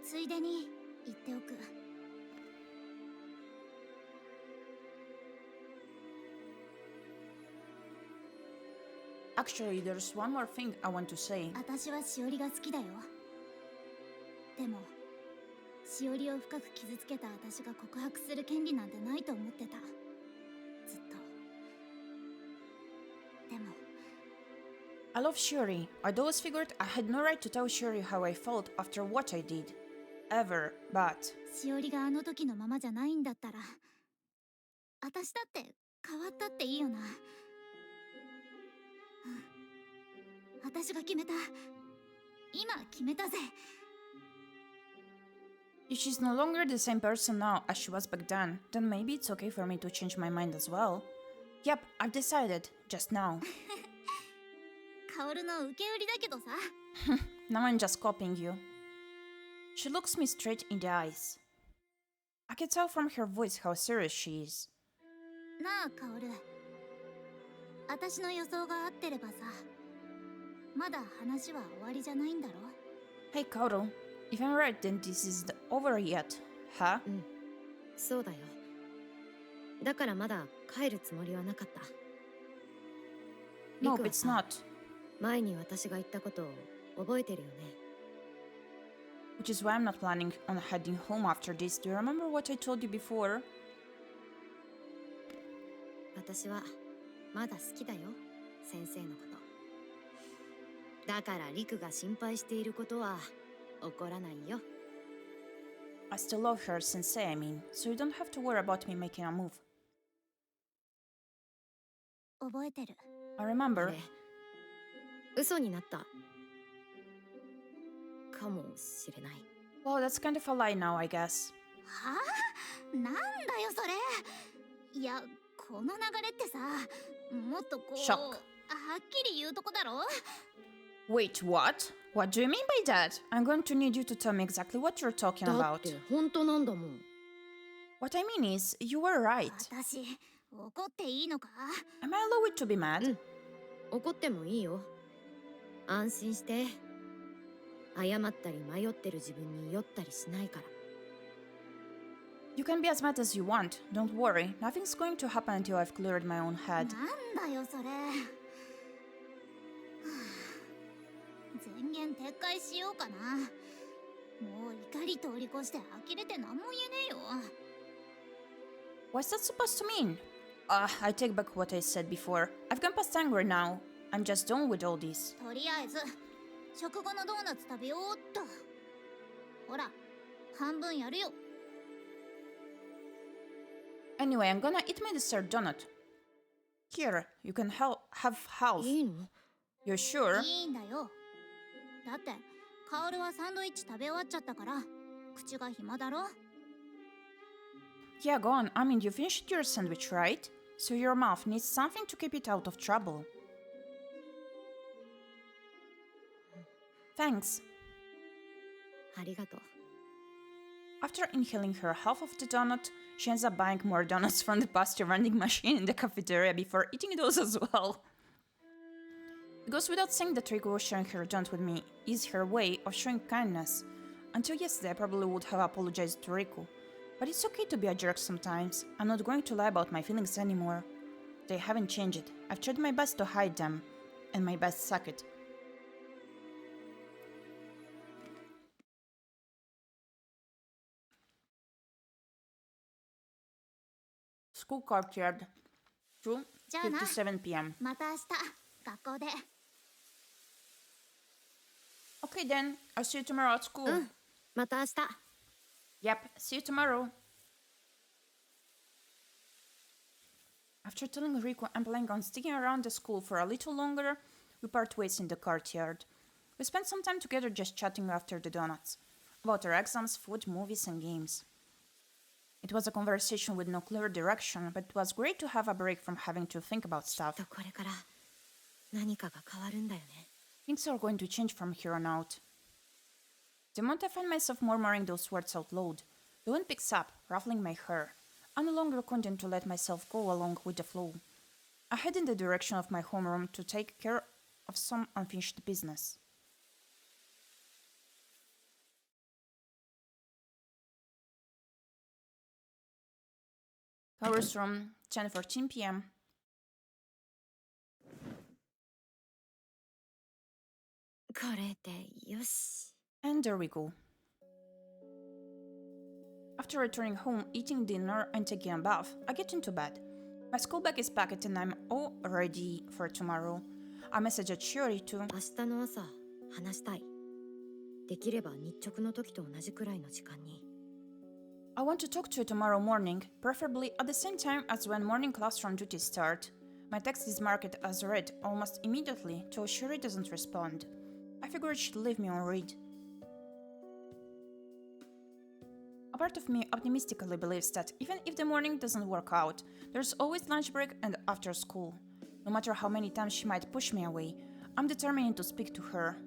ついでに言っておく。Actually, there's one more thing I want to say. 私はしおりが好きだよ。でも、しおりを深く傷つけた私が告白する権利なんてないと思ってた。ずっと。でも、I love Shuri. I'd always figured I had no right to tell Shuri how I felt after what I did. Ever, but... しおりがあの時のままじゃないんだったら、私だって変わったっていいよな。私が決めた。今決めたぜ。If she's no longer the same person now as she was back then maybe it's okay for me to change my mind as well. Yep, I've decided, just now. カオルの受け売りだけどさ。Now I'm just copying you. She looks me straight in the eyes. I can tell from her voice how serious she is. なあ、カオル。私の予想が合ってればさ、まだ話は終わりじゃないんだろ？ Hey, Kaoru. If I'm right, then this isn't over yet, huh? うん、そうだよ。だからまだ帰るつもりはなかった。Nope, it's not. 前に私が言ったことを覚えてるよね。Which is why I'm not planning on heading home after this. Do you remember what I told you before? 私はまだ好きだよ、先生のこと。だからリクが心配していることは起こらないよ。I still love her, sensei, I mean, so you don't have to worry about me making a move. 覚えてる。I remember. 嘘になったかもしれない。Well, that's kind of a lie now, I guess. はあ？なんだよそれ。いや、この流れってさ、もっとこう、 Shock. はっきり言うとこだろ。 Wait, what? What do you mean by that? I'm going to need you to tell me exactly what you're talking だっ about. て本当なんだもん。 What I mean is, you were right. 私、怒っていいのか？ Am I allowed to be mad? うん、怒ってもいいよ。安心して。謝ったり迷ってる自分に酔ったりしないから。You can be as mad as you want. Don't worry. Nothing's going to happen until I've cleared my own な head. んだよそれ。はあ、前言撤回しようかな。もう怒り通り越して呆れて何も言えねえよ。 What's that supposed to mean? I take back what I said before. I've gone past anger now. I'm just done with all this. とりあえず食後のドーナツ食べようっと。ほら、半分やるよ。 Anyway, I'm gonna eat my dessert donut. Here, you can have half. いいの？ You're sure? いいんだよ。だってカオルはサンドイッチ食べ終わっちゃったから口が暇だろ。 Yeah, go on. I mean, you finished your sandwich, right? So your mouth needs something to keep it out of trouble. Thanks. ありがとう。After inhaling her half of the donut, she ends up buying more donuts from the pastry vending machine in the cafeteria before eating those as well. It goes without saying that Riku sharing her donut with me is her way of showing kindness. Until yesterday, I probably would have apologized to Riku. But it's okay to be a jerk sometimes. I'm not going to lie about my feelings anymore. They haven't changed. I've tried my best to hide them, and my best suck it. School courtyard, 2:57 p.m. また明日学校で Okay then, I'll see you tomorrow at school. また明日 Yep, see you tomorrow. After telling Riku I'm planning on sticking around the school for a little longer, we part ways in the courtyard. We spent some time together just chatting after the donuts, about our exams, food, movies, and games. It was a conversation with no clear direction, but it was great to have a break from having to think about stuff. これから何かが変わるんだよね Things are going to change from here on out. The moment I find myself murmuring those words out loud, the wind picks up, ruffling my hair. I'm no longer content to let myself go along with the flow. I head in the direction of my homeroom to take care of some unfinished business. Hours room, 10:14 p.m. これでよし And there we go. After returning home, eating dinner, and taking a bath, I get into bed. My school bag is packed and I'm all ready for tomorrow. I message Chiori to 明日の朝話したいできれば日直の時と同じくらいの時間に I want to talk to you tomorrow morning, preferably at the same time as when morning classroom duties start. My text is marked as read almost immediately, so Chiori doesn't respond. I figured she'd leave me on read. A part of me optimistically believes that even if the morning doesn't work out, there's always lunch break and after school. No matter how many times she might push me away, I'm determined to speak to her.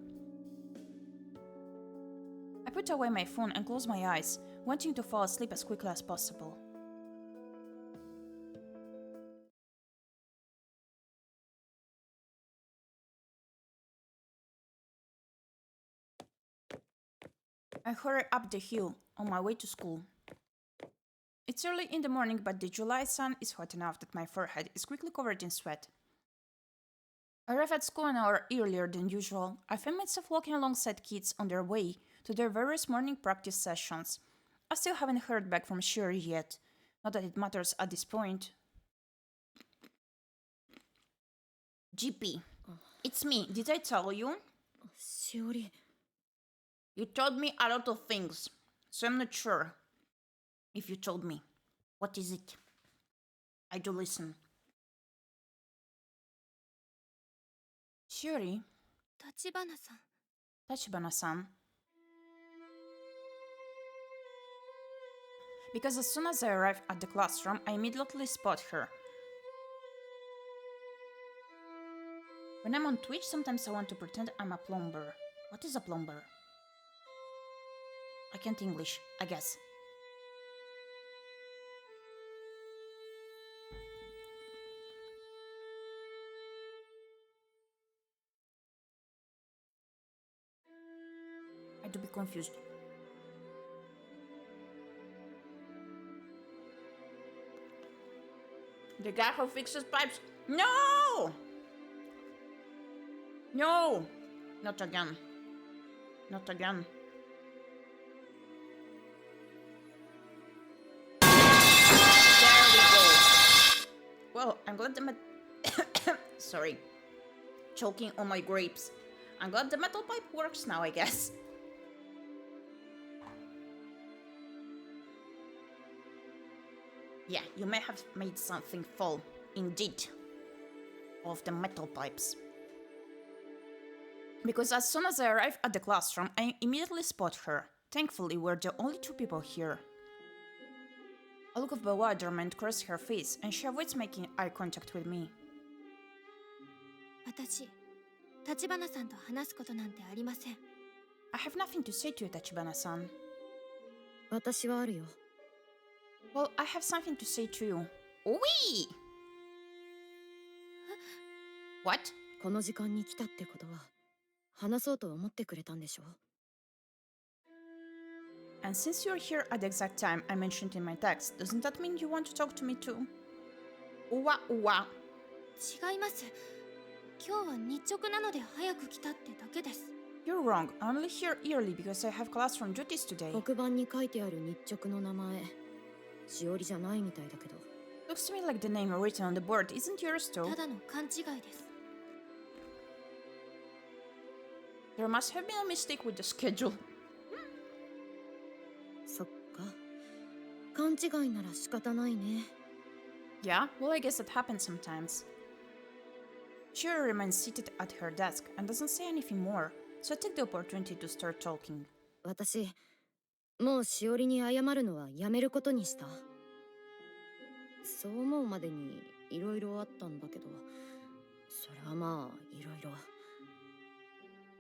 I put away my phone and close my eyes, wanting to fall asleep as quickly as possible. I hurry up the hill on my way to school. It's early in the morning, but the July sun is hot enough that my forehead is quickly covered in sweat. I arrive at school an hour earlier than usual. I find myself walking alongside kids on their way to their various morning practice sessions. I still haven't heard back from Shiori yet. Not that it matters at this point. Gyepi, it's me. Did I tell you? しおり You told me a lot of things, so I'm not sure if you told me. What is it? I do listen. Shiori, 立花さん Tachibana-san. Because as soon as I arrive at the classroom, I immediately spot her. When I'm on Twitch, sometimes I want to pretend I'm a plumber. What is a plumber? I can't English, I guess. I do be confused. The guy who fixes pipes. No! No! Not again. Not again. There we go. Well, I'm glad the sorry. Choking on my grapes. I'm glad the metal pipe works now, I guess. Yeah, you may have made something fall, indeed, of the metal pipes. Because as soon as I arrive at the classroom, I immediately spot her. Thankfully, we're the only two people here. A look of bewilderment crosses her face, and she avoids making eye contact with me. 私立花さんと話すことなんてありません I have nothing to say to you, Tachibana-san. 私はあるよ。 Well, I have something to say to you. Oui! What? この時間に来たってことは話そうと思ってくれたんでしょ？ And since you're here at the exact time I mentioned in my text, doesn't that mean you want to talk to me too? Uwa uwa. 違います。今日は日直なので早く来たってだけです。 You're wrong. I'm only here early because I have class from duties today. 黒板に書いてある日直の名前、しおりじゃないみたいだけど。 Looks to me like the name written on the board isn't yours too. ただの勘違いです。 There must have been a mistake with the schedule. そっか。勘違いなら仕方ないね。 Yeah, well, I guess that happens sometimes. Shiro remains seated at her desk and doesn't say anything more, so I take the opportunity to start talking. 私、もうしおりに謝るのはやめることにした。そう思うまでにいろいろあったんだけど、それはまあいろいろ。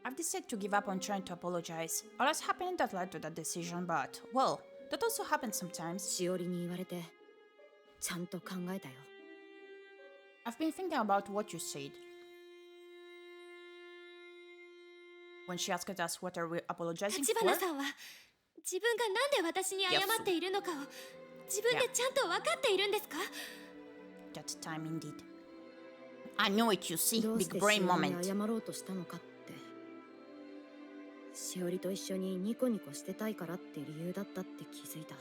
I've decided to give up on trying to apologize. A lot happened that led to that decision, but, well, that also happens sometimes. しおりに言われて、ちゃんと考えたよ。 I've been thinking about what you said. When she asked us what are we apologizing 立 for, 花さんは自分がなんで私に謝っているのかを自分でちゃんと分かっているんですか？ that time indeed. I know it, you see, どうし big てし brain おりに moment. 謝ろうとしたのかって。しおりと一緒にニコニコしてたいからって理由だったって気づいた。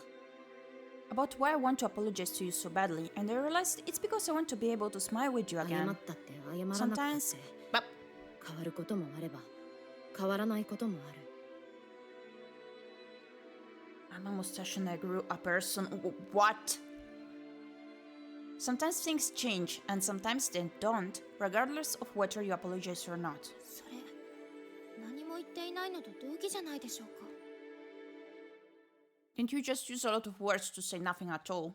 About why I want to apologize to you so badly, and I realized it's because I want to be able to smile with you 謝 again. ったって謝らなくたって Sometimes, but 変わることもあれば変わらないこともある。 I'm a mustache and I grew a person. What? Sometimes things change, and sometimes they don't, regardless of whether you apologize or not. それ何も言っていないのと同義じゃないでしょうか？ Didn't you just use a lot of words to say nothing at all?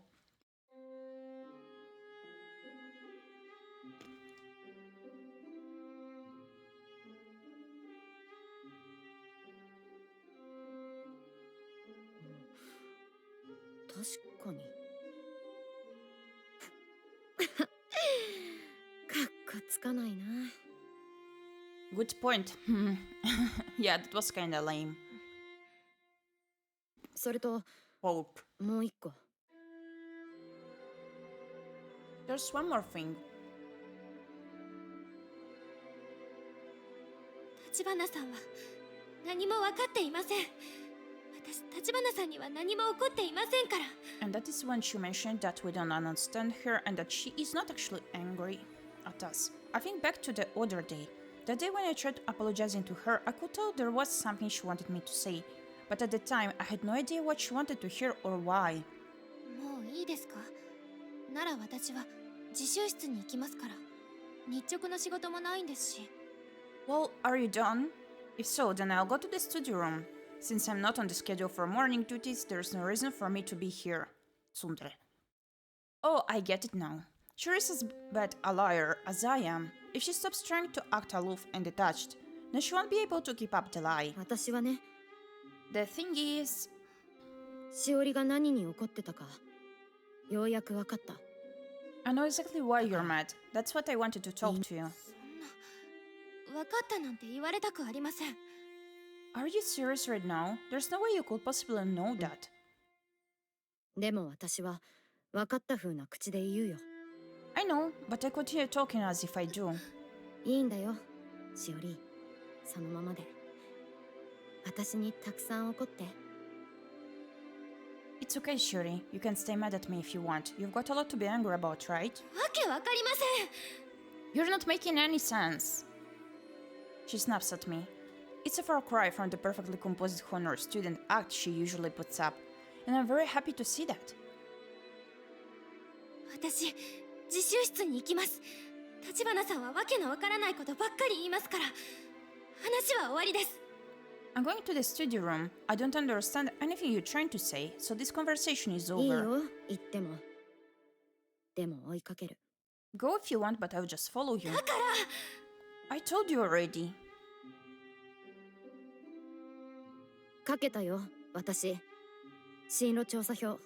確かに。かっこつかないな。 Good point. Yeah, that was kinda lame. それと Hope. もう一個。 There's one more thing. 立花さんは何も分かっていません。私、立花さんには何も起こっていませんから。 And that is when she mentioned that we don't understand her and that she is not actually angry at us. I think back to the other day. The day when I tried apologizing to her, I could tell there was something she wanted me to say. But at the time, I had no idea what she wanted to hear or why. もういいですか？なら私は自習室に行きますから。日直の仕事もないんですし。 Well, are you done? If so, then I'll go to the study room. Since I'm not on the schedule for morning duties, there's no reason for me to be here. Tsundere. Oh, I get it now. She is as bad a liar as I am. If she stops trying to act aloof and detached, then she won't be able to keep up the lie. 私はね、 The thing is, しおりが何に怒ってたかようやく分かった。 I know exactly why you're mad. That's what I wanted to talk to you. そんな、分かったなんて言われたくありません。 Are you serious right now? There's no way you could possibly know that. でも私は分かった風な口で言うよ。 I know, but I could hear you talking as if I do. いいんだよ、しおり。そのままで。私にたくさん怒って。 It's okay, Shuri. You can stay mad at me if you want. You've got a lot to be angry about, right? わけわかりません。 You're not making any sense. She snaps at me. It's a far cry from the perfectly composed honor student act she usually puts up, and I'm very happy to see that. 私、自習室に行きます。立花さんはわけのわからないことばっかり言いますから。話は終わりです。 I'm going to the study room. I don't understand anything you're trying to say, so this conversation is いい over. よ、言っても。でも追いかける。 Go if you want, but I'll just follow you. だから、 I told you already. かけたよ、私。進路調査票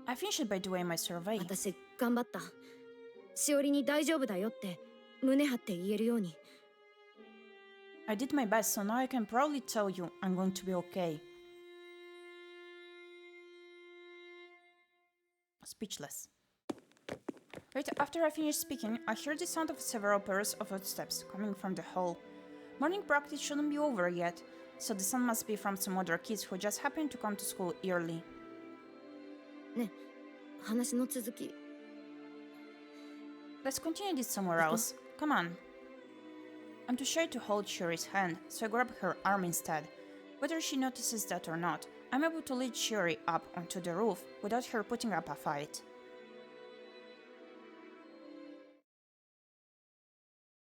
I finished by doing my survey. 私頑張った。しおりに大丈夫だよって胸張って言えるように。 I did my best, so now I can proudly tell you I'm going to be okay. Speechless. Right after I finished speaking, I heard the sound of several pairs of footsteps coming from the hall. Morning practice shouldn't be over yet, so the sound must be from some other kids who just happened to come to school early. ね、話の続き。 Let's continue this somewhere else. Come on. I'm too shy to hold Shiori's hand, so I grab her arm instead. Whether she notices that or not, I'm able to lead Shiori up onto the roof without her putting up a fight.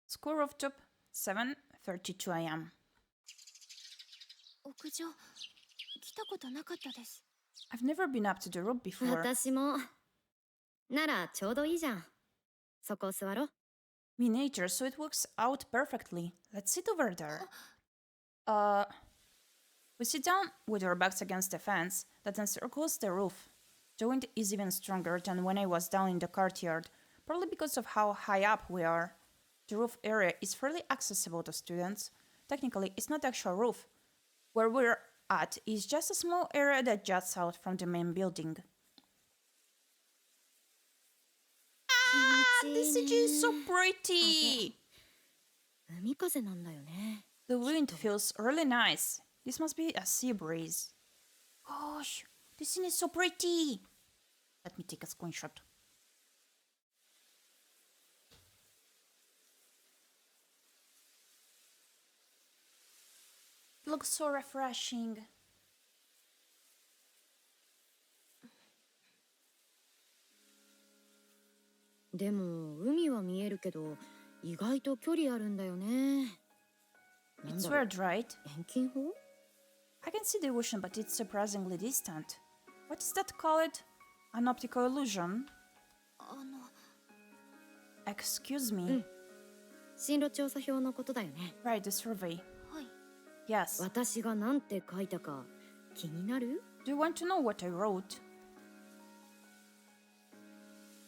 School rooftop, 7:32 a.m. 屋上来たことなかったです。 I've never been up to the roof before. 私も。ならちょうどいいじゃん。そこ座ろう。 Miniature, so it works out perfectly. Let's sit over there. We sit down with our backs against the fence that encircles the roof. The wind is even stronger than when I was down in the courtyard, probably because of how high up we are. The roof area is fairly accessible to students. Technically, it's not the actual roof. Where we're at is just a small area that juts out from the main building. This city is so pretty! 海風なんだよね。 The wind feels really nice. This must be a sea breeze. Gosh, this scene is so pretty! Let me take a screenshot. It looks so refreshing. でも海は見えるけど意外と距離あるんだよね。なん It's だろう weird, right? 遠近法 I can see the ocean, but it's surprisingly distant. What is that called? An optical illusion? は Excuse me. 進路調査票のことだよね。 Right, the survey. い。 Yes. 私がなんて書いたか気になる？ Do you want to know what I wrote?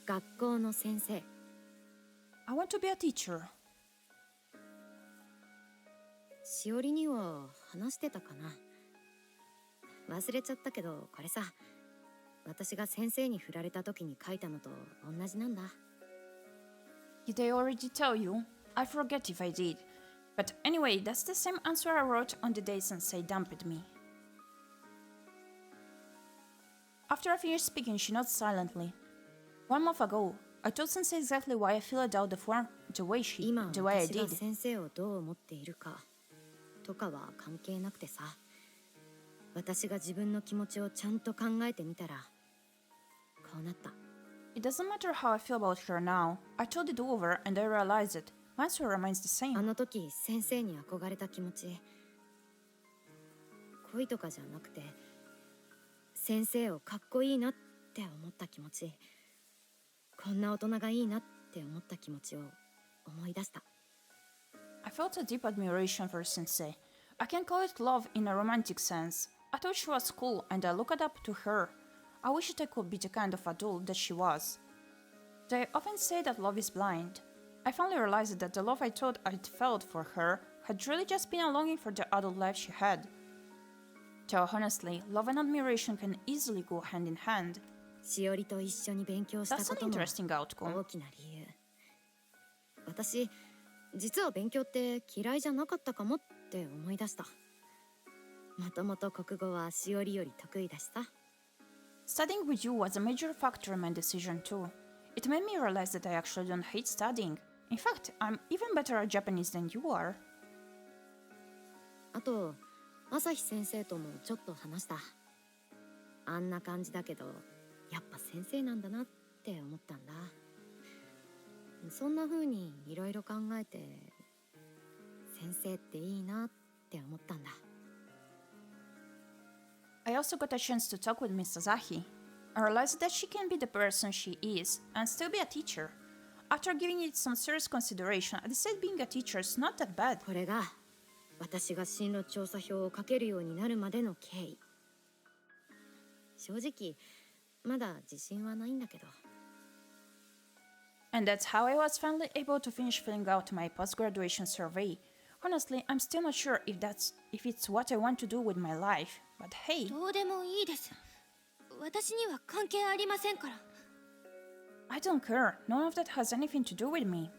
学校の先生。 I want to be a teacher. しおりには話してたかな。忘れちゃったけどこれさ、私が先生に振られた時に書いたのと同じなんだ。 Did I already tell you? I forget if I did. But anyway, that's the same answer I wrote on the day Sensei dumped me. After I finished speaking, she nods silently. 1 month ago, I told Sensei exactly why I filled out the form the way今 I 私が did. 先生をどう思っているかとかは関係なくてさ、私が自分の気持ちをちゃんと考えてみたらこうなった。 It doesn't matter how I feel about her now. I told it over and I realized it. My answer remains the あ same. の時先生に憧れた気持ち、恋とかじゃなくて先生をかっこいいなって思った気持ち、こんな大人がいいなって思った気持ちを思い出した。 I felt a deep admiration for Sensei. I can call it love in a romantic sense. I thought she was cool and I looked up to her. I wished I could be the kind of adult that she was. They often say that love is blind. I finally realized that the love I thought I'd felt for her had really just been a longing for the adult life she had. Though honestly, love and admiration can easily go hand in hand. しおりと一緒に勉強したこ That's an とも interesting outcome. 大きな理由。私、実は勉強って嫌いじゃなかったかもって思い出した。もともと国語はしおりより得意だしさ。 Studying with you was a major factor in my decision too. It made me realize that I actually don't hate studying. In fact, I'm even better at Japanese than you are. あと、朝日先生ともちょっと話した。あんな感じだけど、やっぱ先生なんだなって思ったんだ。そんな風にいろいろ考えて、先生っていいなって思ったんだ。I also got a chance to talk with Miss Asahi. I realized that she can be the person she is and still be a teacher. After giving it some serious consideration, I decided being a teacher is not that bad. これが私が進路調査票を書けるようになるまでの経緯。正直まだ自信はないんだけど。 And that's how I was finally able to finish filling out my post-graduation survey. Honestly, I'm still not sure if it's what I want to do with my life. But hey, どうでもいいです。私には関係ありませんから。 I don't care. None of that has anything to do with me.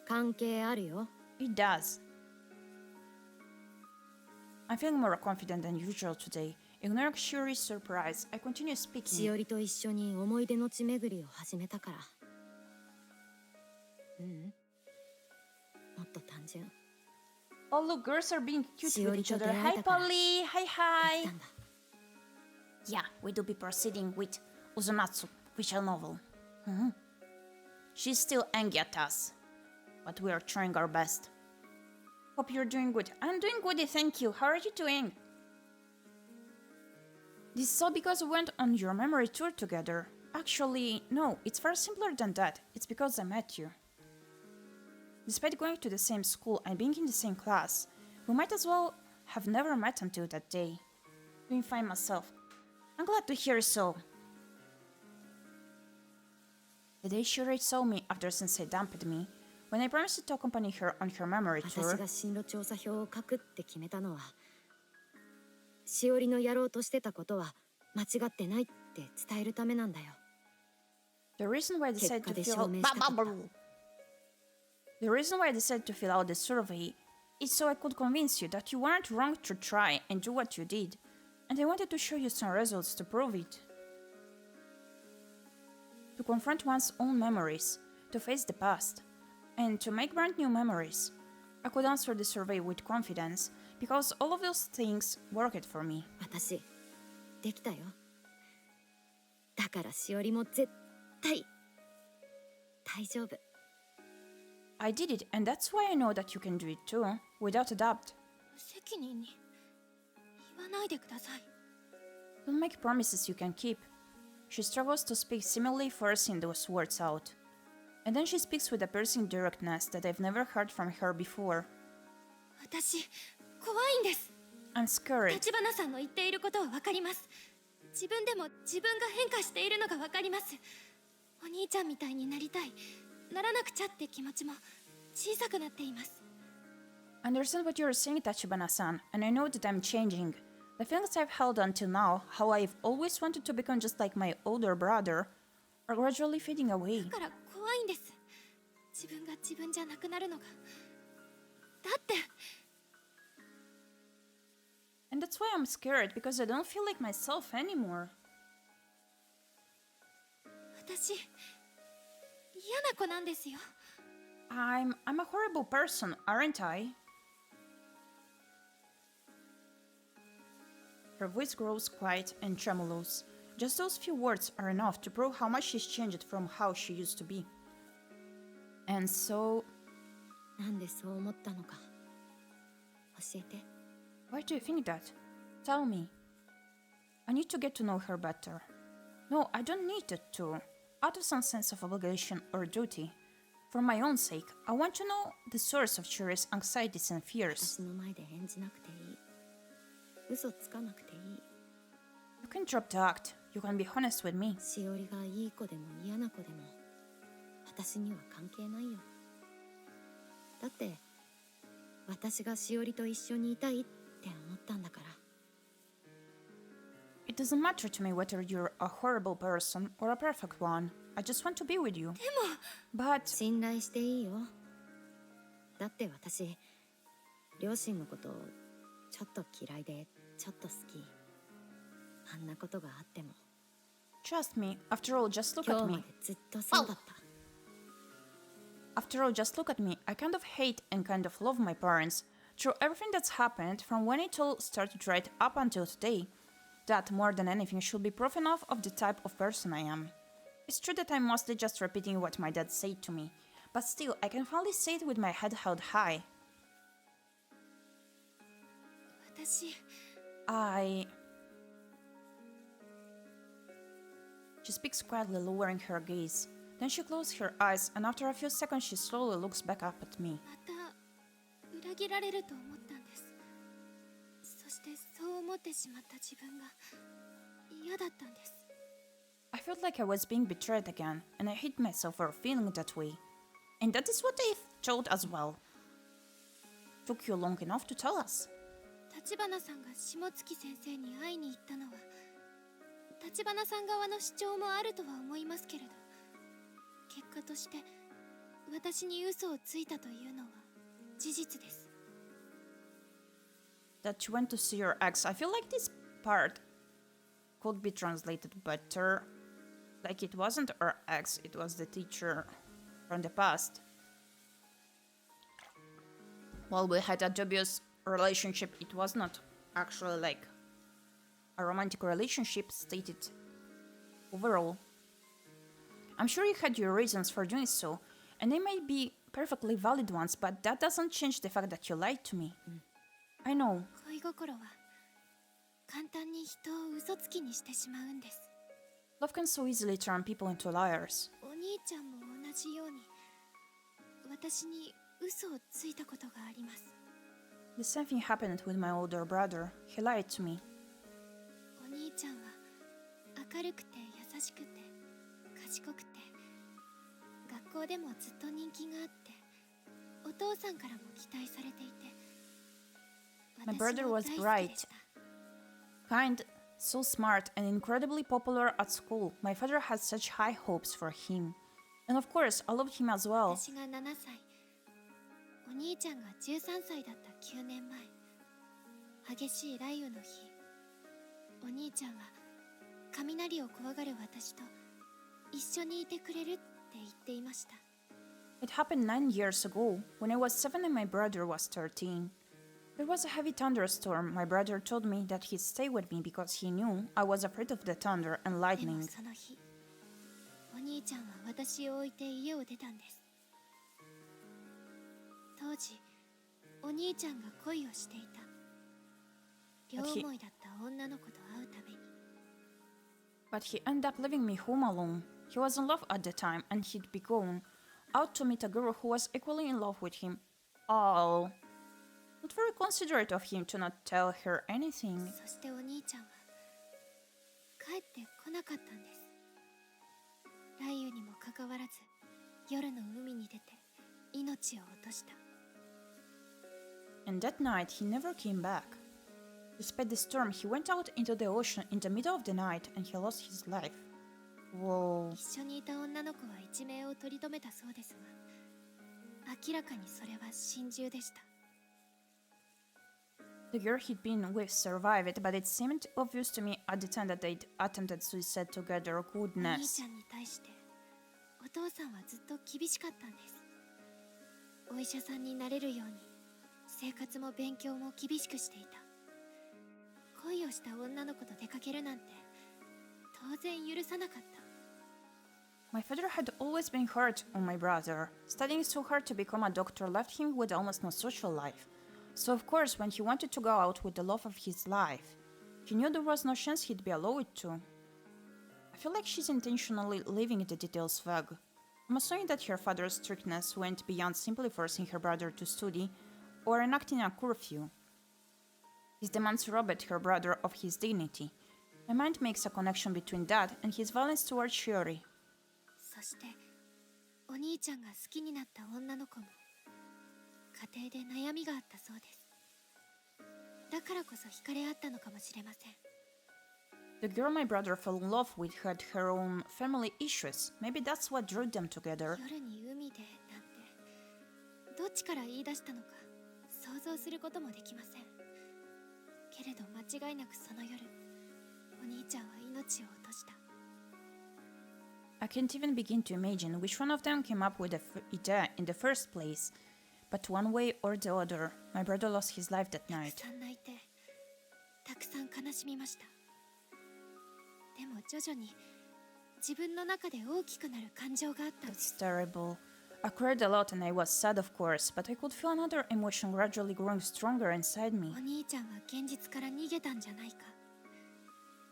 関係あるよ。 It does. I'm feeling more confident than usual today. Ignoring Shuri's surprise, I continue し speaking. おりと一緒に思い出の地巡りを始めたから。もっと単純。 Oh look, girls are being cute with Shiori each to other. Hi deaita kara. Polly! Hi で hi! きたんだ。 Yeah, we do be proceeding with UsoNatsu, visual novel. She's still angry at us, but we are trying our best. Hope you're doing good. I'm doing good, thank you. How are you doing? This is all because we went on your memory tour together. Actually, no, it's far simpler than that. It's because I met you. Despite going to the same school and being in the same class, we might as well have never met until that day. Doing fine myself. I'm glad to hear so. The day Shuri saw me after Sensei dumped me, when I promised to accompany her on her memory 私 tour, が進路調査票を書くって決めたのは、しおりのやろうとしてたことは間違ってないって伝えるためなんだよ。 the reason why I decided to 結果で fill 証明したかった。 The reason why I decided to fill out the survey is so I could convince you that you weren't wrong to try and do what you did, and I wanted to show you some results to prove it. To confront one's own memories, to face the past, and to make brand new memories. I could answer the survey with confidence, because all of those things worked for me. 私、できたよ。だからしおりも絶対大丈夫。 I did it, and that's why I know that you can do it too, without a doubt. 無責任に言わないでください。 Don't make promises you can keep. She struggles to speak, seemingly forcing those words out. And then she speaks with a piercing directness that I've never heard from her before. 私、怖いんです。 I'm scared. 立花さんの言っていることはわかります。自分でも自分が変化しているのがわかります。お兄ちゃんみたいになりたい。ならなくちゃって気持ちも小さくなっています。 I understand what you're saying, Tachibana-san, and I know that I'm changing. The feelings I've held until now, how I've always wanted to become just like my older brother, are gradually fading away. だから怖いんです。自分が自分じゃなくなるのが。だって。 And that's why I'm scared, because I don't feel like myself anymore. 私、嫌な子なんですよ。 I'm a horrible person, aren't I? Her voice grows quiet and tremulous. Just those few words are enough to prove how much she's changed from how she used to be. And so, なんでそう思ったのか教えて。 why do you think that? Tell me. I need to get to know her better. No, I don't need it to. Out of some sense of obligation or duty. For my own sake, I want to know the source of Shuri's anxieties and fears. 私の前で演じなくていい。嘘つかなくていい。 You can drop the act. You can be honest with me. しおりがいい子でも嫌な子でも私には関係ないよ。だって私がしおりと一緒にいたいって思ったんだから。 It doesn't matter to me whether you're a horrible person or a perfect one. I just want to be with you. でも。 But 信頼していいよ。だって私両親のことちょっと嫌いでちょっと好き。あんなことがあっても trust me, after all, just look 今 at 日ま me. でずっとそうだった。 After all, just look at me. I kind of hate and kind of love my parents. Through everything that's happened, from when it all started right up until today, that more than anything should be proof enough of the type of person I am. It's true that I'm mostly just repeating what my dad said to me, but still, I can finally say it with my head held high. 私。 She speaks quietly, lowering her gaze. Then she closes her eyes, and after a few seconds she slowly looks back up at me. また裏切られると思ったんです。そしてそう思ってしまった自分が嫌だったんです。 I felt like I was being betrayed again, and I hate myself for feeling that way. And that is what I thought as well. Took you long enough to tell us. 立花さんが下月先生に会いに行ったのは立花さん側の主張もあるとは思いますけれど、結果として私に嘘をついたというのは事実です。 That you went to see your ex. I feel like this part could be translated better. Like it wasn't her ex, it was the teacher from the past. While we had a dubious relationship, it was not actually like a romantic relationship stated overall. I'm sure you had your reasons for doing so, and they might be perfectly valid ones, but that doesn't change the fact that you lied to me. I know. 恋心は簡単に人を嘘つきにしてしまうんです。 Love can so easily turn people into liars. お兄ちゃんも同じように私に嘘をついたことがあります。 The same thing happened with my older brother. He lied to me. お兄ちゃんは明るくて優しくて賢くて学校でもずっと人気があってお父さんからも期待されていて My brother was 私も大好きで bright, した。 kind, so smart, and incredibly popular at school. My father had such high hopes for him. And of course, I loved him as well. 私が7歳、お兄ちゃんが13歳だった9年前、激しい雷雨の日、お兄ちゃんは雷を怖がる私と一緒にいてくれるって言っていました。 It happened 9 years ago, when I was 7 and my brother was 13. There was a heavy thunderstorm. My brother told me that he'd stay with me because he knew I was afraid of the thunder and でも lightning. その日、お兄ちゃんは私を置いて家を出たんです。当時、お兄ちゃんが恋をしていた。両思いだった女の子と会うために。 But he ended up leaving me home alone. He was in love at the time, and he'd be gone out to meet a girl who was equally in love with him. Oh. Not very considerate of him to not tell her anything. そしてお兄ちゃんは帰ってこなかったんです。雷雨にもかかわらず夜の海に出て命を落とした。 And that night, he never came back. Despite the storm, he went out into the ocean in the middle of the night and he lost his life. Whoa. 一緒にいた女の子は一命を取り留めたそうですが、明らかにそれは心中でした。 The girl he'd been with survived, but it seemed obvious to me at the time that they'd attempted suicide together. お兄 Goodness. ちゃんに対してお父さんはずっと厳しかったんです。お医者さんになれるように生活も勉強も厳しくしていた。恋をした女の子と出かけるなんて当然許さなかった。 My father had always been hard on my brother. Studying so hard to become a doctor left him with almost no social life. So of course, when he wanted to go out with the love of his life, he knew there was no chance he'd be allowed to. I feel like she's intentionally leaving the details vague. I'm assuming that her father's strictness went beyond simply forcing her brother to study or enacting a curfew. His demands robbed her brother of his dignity. My mind makes a connection between that and his violence towards Shiori. そしてお兄ちゃんが好きになった女の子も家庭で悩みがあったそうです。だからこそ惹かれ合ったのかもしれません。 The girl my brother fell in love with had her own family issues. Maybe that's what drew them together. 夜に海でなんてどっちから言い出したのか想像することもできません。けれど間違いなくその夜、お兄ちゃんは命を落とした。 I can't even begin to imagine which one of them came up with the idea in the first place. But one way or the other, my brother lost his life that た night. くさん泣いて、たくさん悲しみました。でも徐々に自分の中で大きくなる感情があったんで That's す。 terrible. I cried a lot and I was sad, of course, but I could feel another emotion gradually growing stronger inside me. お兄ちゃんは現実から逃げたんじゃないか。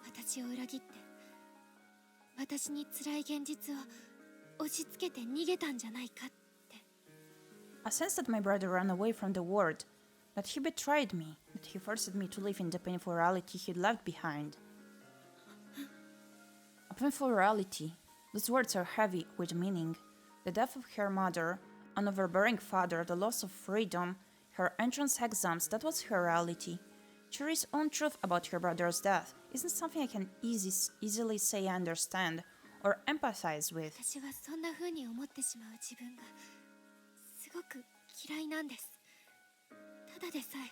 私を裏切って、私に辛い現実を押し付けて逃げたんじゃないかって。 I sensed that my brother ran away from the world, that he betrayed me, that he forced me to live in the painful reality he'd left behind. Painful reality. Those words are heavy with meaning. The death of her mother, an overbearing father, the loss of freedom, her entrance exams, that was her reality. Cherry's own truth about her brother's death isn't something I can easily say I understand or empathize with. 私はそんな風に思ってしまう自分がすごく嫌いなんです。ただでさえ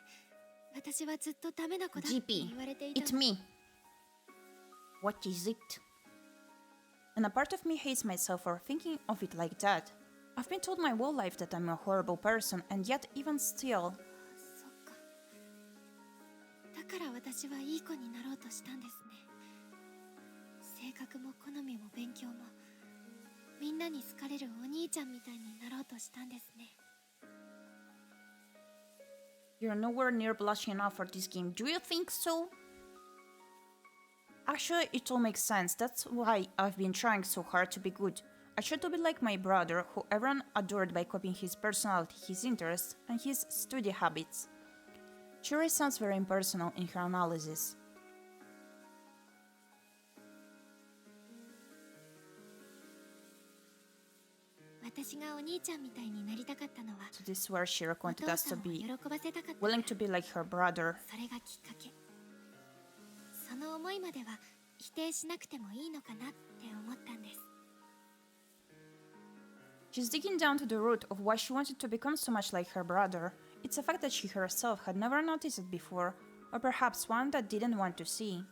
私はずっとダメな子だって言われていた。It's me. What is it? And a part of me hates myself for thinking of it like that. I've been told my whole life that I'm a horrible person, and yet even still. そっか。だから私はいい子になろうとしたんですね。性格も好みも勉強もみんなに好かれるお兄ちゃんみたいになろうとしたんですね。You're nowhere near blushing enough for this game. Do you think so? Actually, it all makes sense. That's why I've been trying so hard to be good. I try to be like my brother, who everyone adored by copying his personality, his interests, and his study habits. Cherry sounds very impersonal in her analysis. 私がお兄ちゃんみたいになりたかったのは So this is where she お wanted 父 us さ to んを be 喜ばせたかった willing to be like her brother. それがきっかけ。その思いまでは否定しなくてもいいのかなって思ったんです。 She's digging down to the root of why she wanted to become so much like her brother. It's a fact that she herself had never noticed it before, or perhaps one that didn't want to see.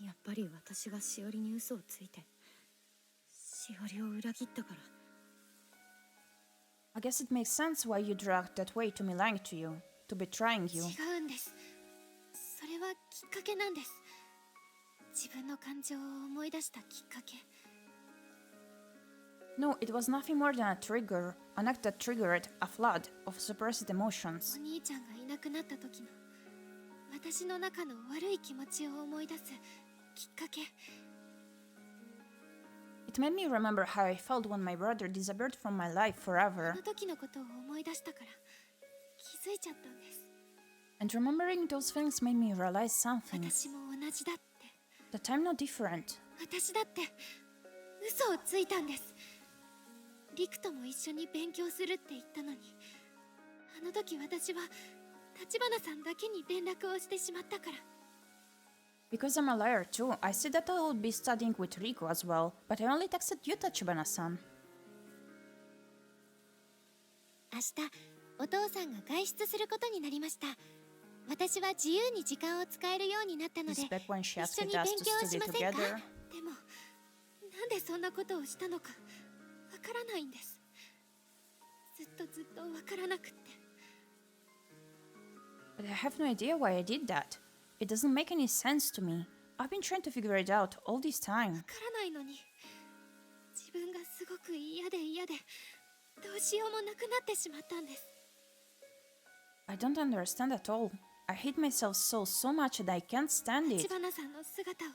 やっぱり私がしおりに嘘をついてしおりを裏切ったから。 I guess it makes sense why you dragged that way to me lying to you, to betraying you. 違うんです。それはきっかけなんです。自分の感情を思い出したきっかけ。 No, it was nothing more than a trigger, an act that triggered a flood of suppressed お emotions. 兄ちゃんがいなくなった時の私の中の悪い気持ちを思い出すきっかけ。 It made me remember how I felt when my brother disappeared from my life あ forever. の時のことを思い出したから気づいちゃったんです。 And remembering those things made me realize something. 私も同じだって。 That I'm not different. 私だって嘘をついたんです。リクとも一緒に勉強するって言ったのに、あの時私は立花さんだけに連絡をしてしまったから。 Because I'm a liar too, I said that I would be studying with Riku as well, but I only texted you, Tachibana-san. 明日お父さんが外出することになりました。私は自由に時間を使えるようになったので、 This back when she 一緒 asked に us 勉 to 強をし study ませんか？ together. でもなんでそんなことをしたのかわからないんです。ずっとわからなくって。 But I have no idea why I did that. It doesn't make any sense to me. I've been trying to figure it out all this わ time. からないのに自分がすごく嫌でどうしようもなくなってしまったんです。 I don't understand at all. I hate myself so much that I can't stand 立 it. 花さんの姿を、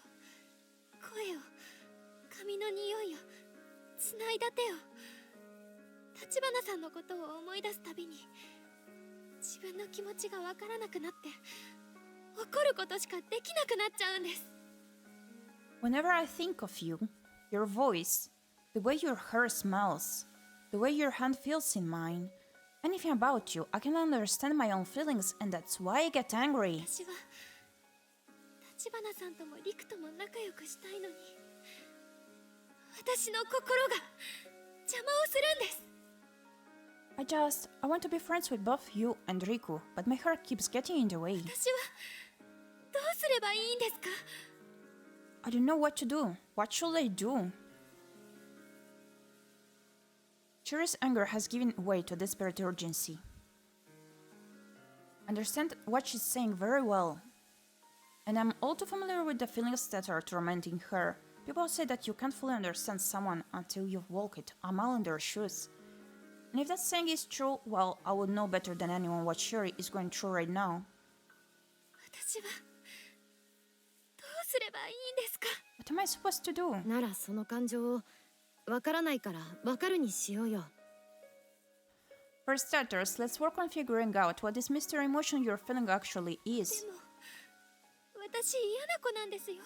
声を、髪の匂いを、つないだ手を、立花さんのことを思い出すたびに自分の気持ちがわからなくなって怒ることしかできなくなっちゃうんです。 Whenever I think of you, your voice, the way your hair smells, the way your hand feels in mine, anything about you, I can understand my own feelings, and that's why I get angry. 私は立花さんとも陸とも仲良くしたいのに、私の心が邪魔をするんです。 I want to be friends with both you and Riku, but my heart keeps getting in the way. 私はどうすればいいんですか？ I don't know what to do. What should I do? Cherry's anger has given way to desperate urgency. I understand what she's saying very well. And I'm all too familiar with the feelings that are tormenting her. People say that you can't fully understand someone until you've walked a mile in their shoes. And if that saying is true, well, I would know better than anyone what Cherry is going through right now. 私はどうすればいいんですか？ What am I supposed to do? ならその感情をわからないからわかるにしようよ。 For starters, let's work on figuring out what this mystery emotion you're feeling actually is. でも私嫌な子なんですよ。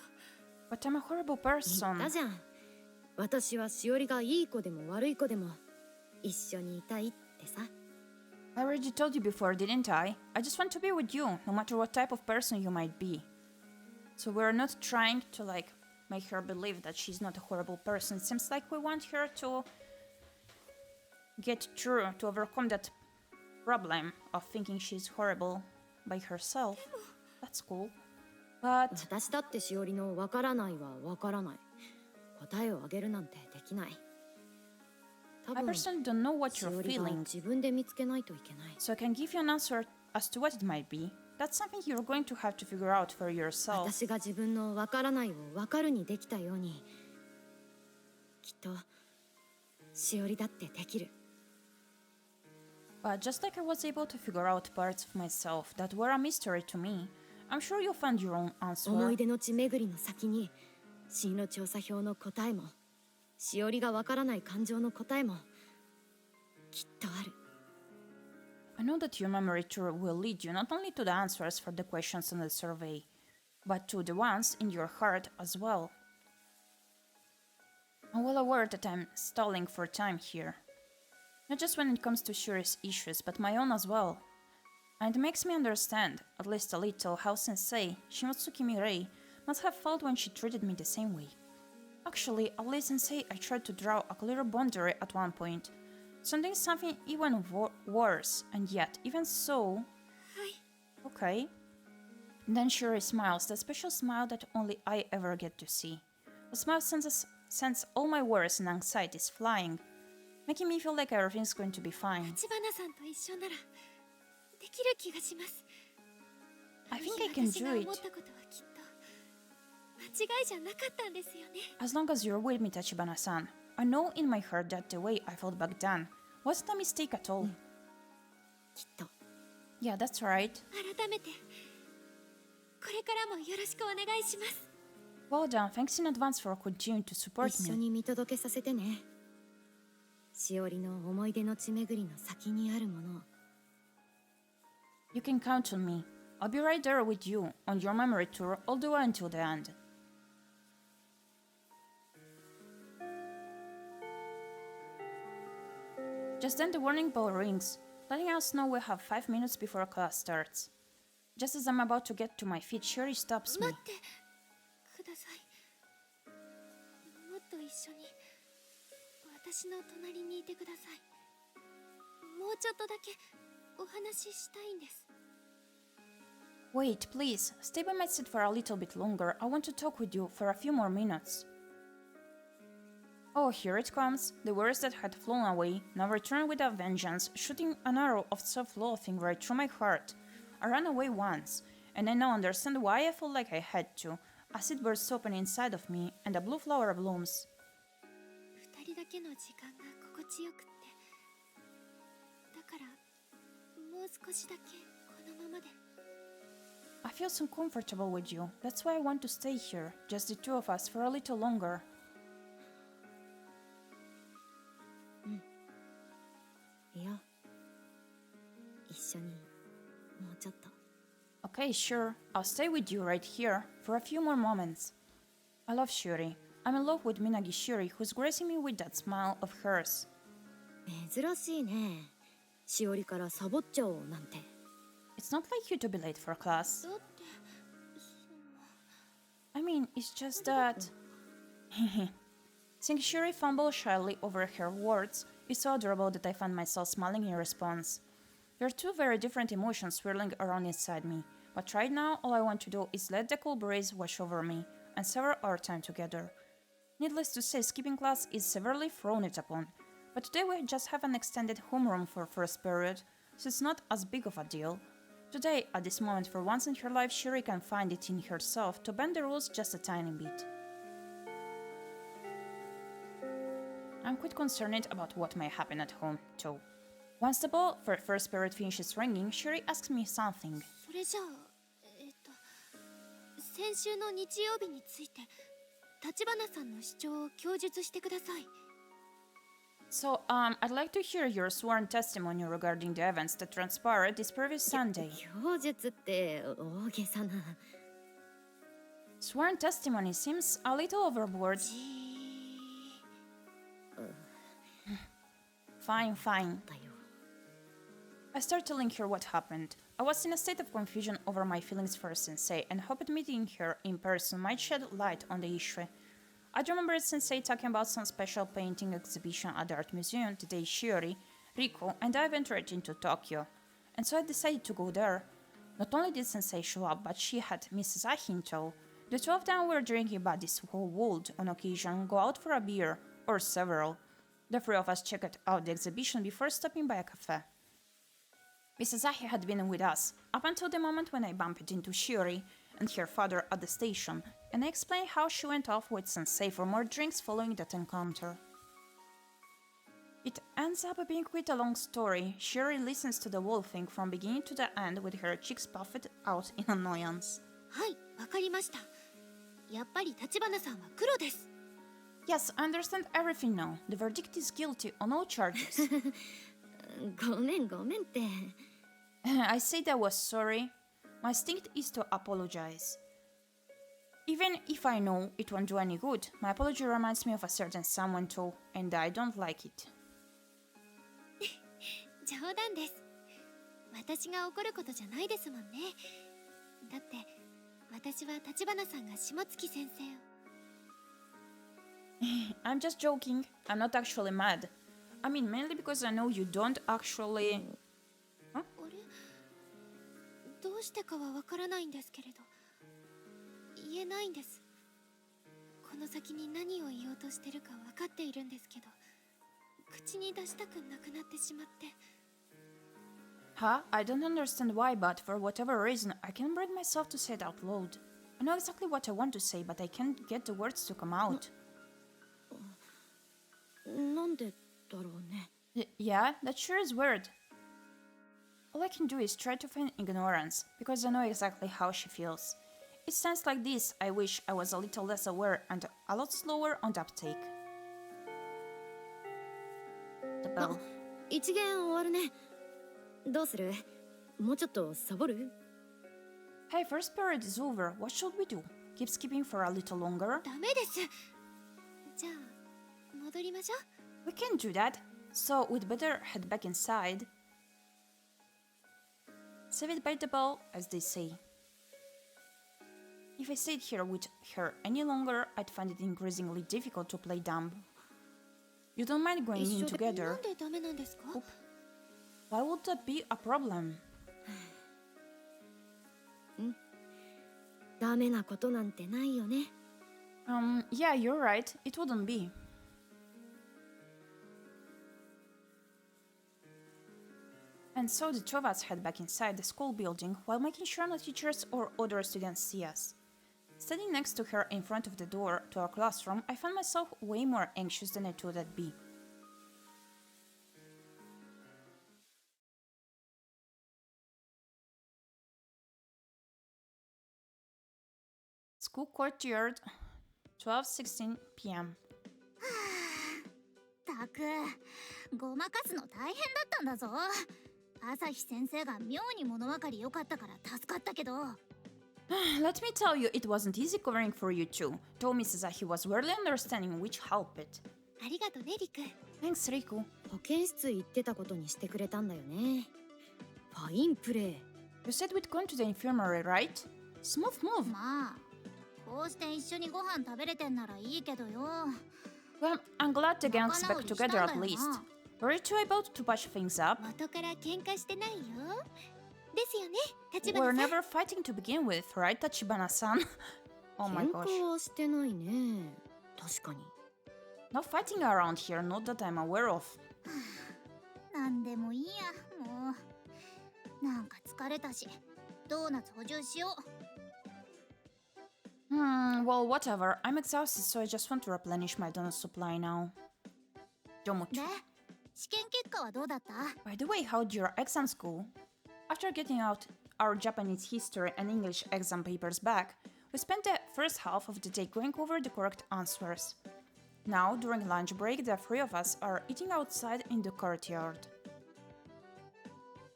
But I'm a horrible 言 person. ったじゃん。私はしおりがいい子でも悪い子でも一緒にいたいってさ。I already told you before, didn't I? I just want to be with you, no matter what type of person you might be. So we're not trying to make her believe that she's not a horrible person. It seems like we want her to get through, to overcome that problem of thinking she's horrible by herself. That's cool. But 私だってしおりのわからないはわからない。答えをあげるなんてできない。多 I 分 personally don't know what し you're おりが feeling, 自分で見つけないといけない。 so I can give you an answer as to what it might be. That's something you're going to have to figure out for yourself. 私が自分のわからないをわかるにできたように、きっとしおりだってできる。 But just like I was able to figure out parts of myself that were a mystery to me, I'm sure you'll find your own 思 answer. い出の地巡りの先に進路調査票の答えも、しおりがわからない感情の答えもきっとある。 I know that your memory tour will lead you not only to the answers for the questions on the survey, but to the ones in your heart as well. I'm well aware that I'm stalling for time here. Not just when it comes to Shuri's issues, but my own as well. And it makes me understand, at least a little, how Sensei, Shimotsuki Mirei, must have felt when she treated me the same way. Actually, at least Sensei, I tried to draw a clear boundary at one point, something even worse, and yet, even so... Okay. Then Shuri smiles, the special smile that only I ever get to see. The smile sends all my worries and anxieties flying, making me feel like everything's going to be fine. 立花さんと一緒ならできる気がします。 I think I can 私が do 思っ it. たことはきっと間違いじゃなかったんですよね。 As long as you're with me, Tachibana-san. I know in my heart that the way I felt back then wasn't a mistake at all. きっと Yeah, that's right. 改めてこれからもよろしくお願いします。 Well done, thanks in advance for continuing to support 一緒 me. に見届けさせてね。しおりの思い出の地巡りの先にあるものを。 You can count on me. I'll be right there with you on your memory tour all the way until the end. Just then the warning bell rings, letting us know we have 5 minutes before class starts. Just as I'm about to get to my feet, Shuri stops me. 待ってください。もっと一緒に私の隣にいてください。もうちょっとだけお話ししたいんです。 Wait, please, stay by my side for a little bit longer. I want to talk with you for a few more minutes. Oh, here it comes. The words that had flown away now return with a vengeance, shooting an arrow of self-loathing right through my heart. I ran away once, and I now understand why I felt like I had to, as it bursts open inside of me, and a blue flower blooms. 二人だけの時間が心地よくって。だからもう少しだけこのままで。 I feel so comfortable with you. That's why I want to stay here, just the two of us, for a little longer. いや、一緒にもうちょっと。 Okay, sure. I'll stay with you right here for a few more moments. I love Shuri. I'm in love with Minagi Shuri, who's gracing me with that smile of hers. 珍しいね。しおりからサボっちゃおうなんて。 It's not like you to be late for class. だって I mean, it's just that... Seeing Shuri fumble shyly over her words is so adorable that I find myself smiling in response. There are two very different emotions swirling around inside me, but right now all I want to do is let the cool breeze wash over me and savor our time together. Needless to say, skipping class is severely frowned upon, but today we just have an extended homeroom for first period, so it's not as big of a deal. Today, at this moment for once in her life, Shuri can find it in herself to bend the rules just a tiny bit. I'm quite concerned about what may happen at home, too. Once the bell for first period finishes ringing, Shuri asks me something. それじゃあ先週の日曜日について立花さんの主張を供述してください。 So, I'd like to hear your sworn testimony regarding the events that transpired this previous Sunday. 供述って大げさな。Sworn testimony seems a little overboard. Fine. I start telling her what happened. I was in a state of confusion over my feelings for Sensei and hoped meeting her in person might shed light on the issue. I remembered Sensei talking about some special painting exhibition at the art museum the day Shiori, Riku, and I ventured into Tokyo, and so I decided to go there. Not only did Sensei show up, but she had Mrs. Ahi in tow. The two of them were drinking buddies who would, on occasion, go out for a beer, or several. The three of us checked out the exhibition before stopping by a cafe. Mrs. Ahi had been with us, up until the moment when I bumped into Shiori and her father at the station, and I explained how she went off with Sensei for more drinks following that encounter. It ends up being quite a long story. Shiori listens to the whole thing from beginning to the end with her cheeks puffed out in annoyance. はい、わかりました。やっぱり橘さんは黒です。 Yes, I understand everything now. The verdict is guilty on all charges. ごめんって。I said I was sorry. My instinct is to apologize. Even if I know it won't do any good, my apology reminds me of a certain someone too, and I don't like it. 冗談です。私が怒ることじゃないですもんね。だって私は橘さんが下月先生を。I'm just joking. I'm not actually mad. I mean, mainly because I know you don't actually... Huh? あれどうしてかはわからないんですけれど、言えないんです。この先に何を言おうとしてるか分かっているんですけど、口に出したくなくなってしまって。Huh? I don't understand why, but for whatever reason, I can't bring myself to say it out loud. I know exactly what I want to say, but I can't get the words to come out. なんでだろうね。Yeah, that sure is weird. All I can do is try to feign ignorance, because I know exactly how she feels. It sounds like this. I wish I was a little less aware and a lot slower on the uptake. The bell. 一限終わるね。どうする？もうちょっとサボる？ Hey, first period is over. What should we do? Keep skipping for a little longer? ダメです。じゃあ戻りましょう。 We can't do that. So we'd better head back inside. Save it by the bell, as they say. If I stayed here with her any longer, I'd find it increasingly difficult to play dumb. You don't mind going in together? なんでダメなんですか？ Why would that be a problem? ダメなことなんてないよね。Yeah, you're right. It wouldn't be. And so the two of us head back inside the school building while making sure no teachers or other students see us. Standing next to her in front of the door to our classroom, I found myself way more anxious than I thought I'd be. School courtyard, 12:16 p.m. たく、ごまかすの大変だったんだぞ。朝日先生が妙に物分かり良かったから助かったけど。Let me tell you, it wasn't easy covering for you too. Though Mrs. Ahi was rarely understanding, which helped it. ありがとね、リク。 Thanks, Riku. 保健室行ってたことにしてくれたんだよね。ファインプレー。You said we'd go to the infirmary, right? Smooth move. まあ、こうして一緒にご飯食べれてんならいいけどよ。 Well, I'm glad the gang's back together at least. Were you two able to patch things up? 元から喧嘩してないよ。ですよね、立 We're 花さん。 never fighting to begin with, right, Tachibana-san? Oh my 喧 gosh. 嘩はしてないね。確かに。 No fighting around here, not that I'm aware of. なんでもいいや、もう。なんか疲れたし、ドーナツ補充しよう。Well, whatever. I'm exhausted, so I just want to replenish my donut supply now. で、試験結果はどうだった？ By the way, how did your exams go? After getting out our Japanese history and English exam papers back, we spent the first half of the day going over the correct answers. Now, during lunch break, the three of us are eating outside in the courtyard.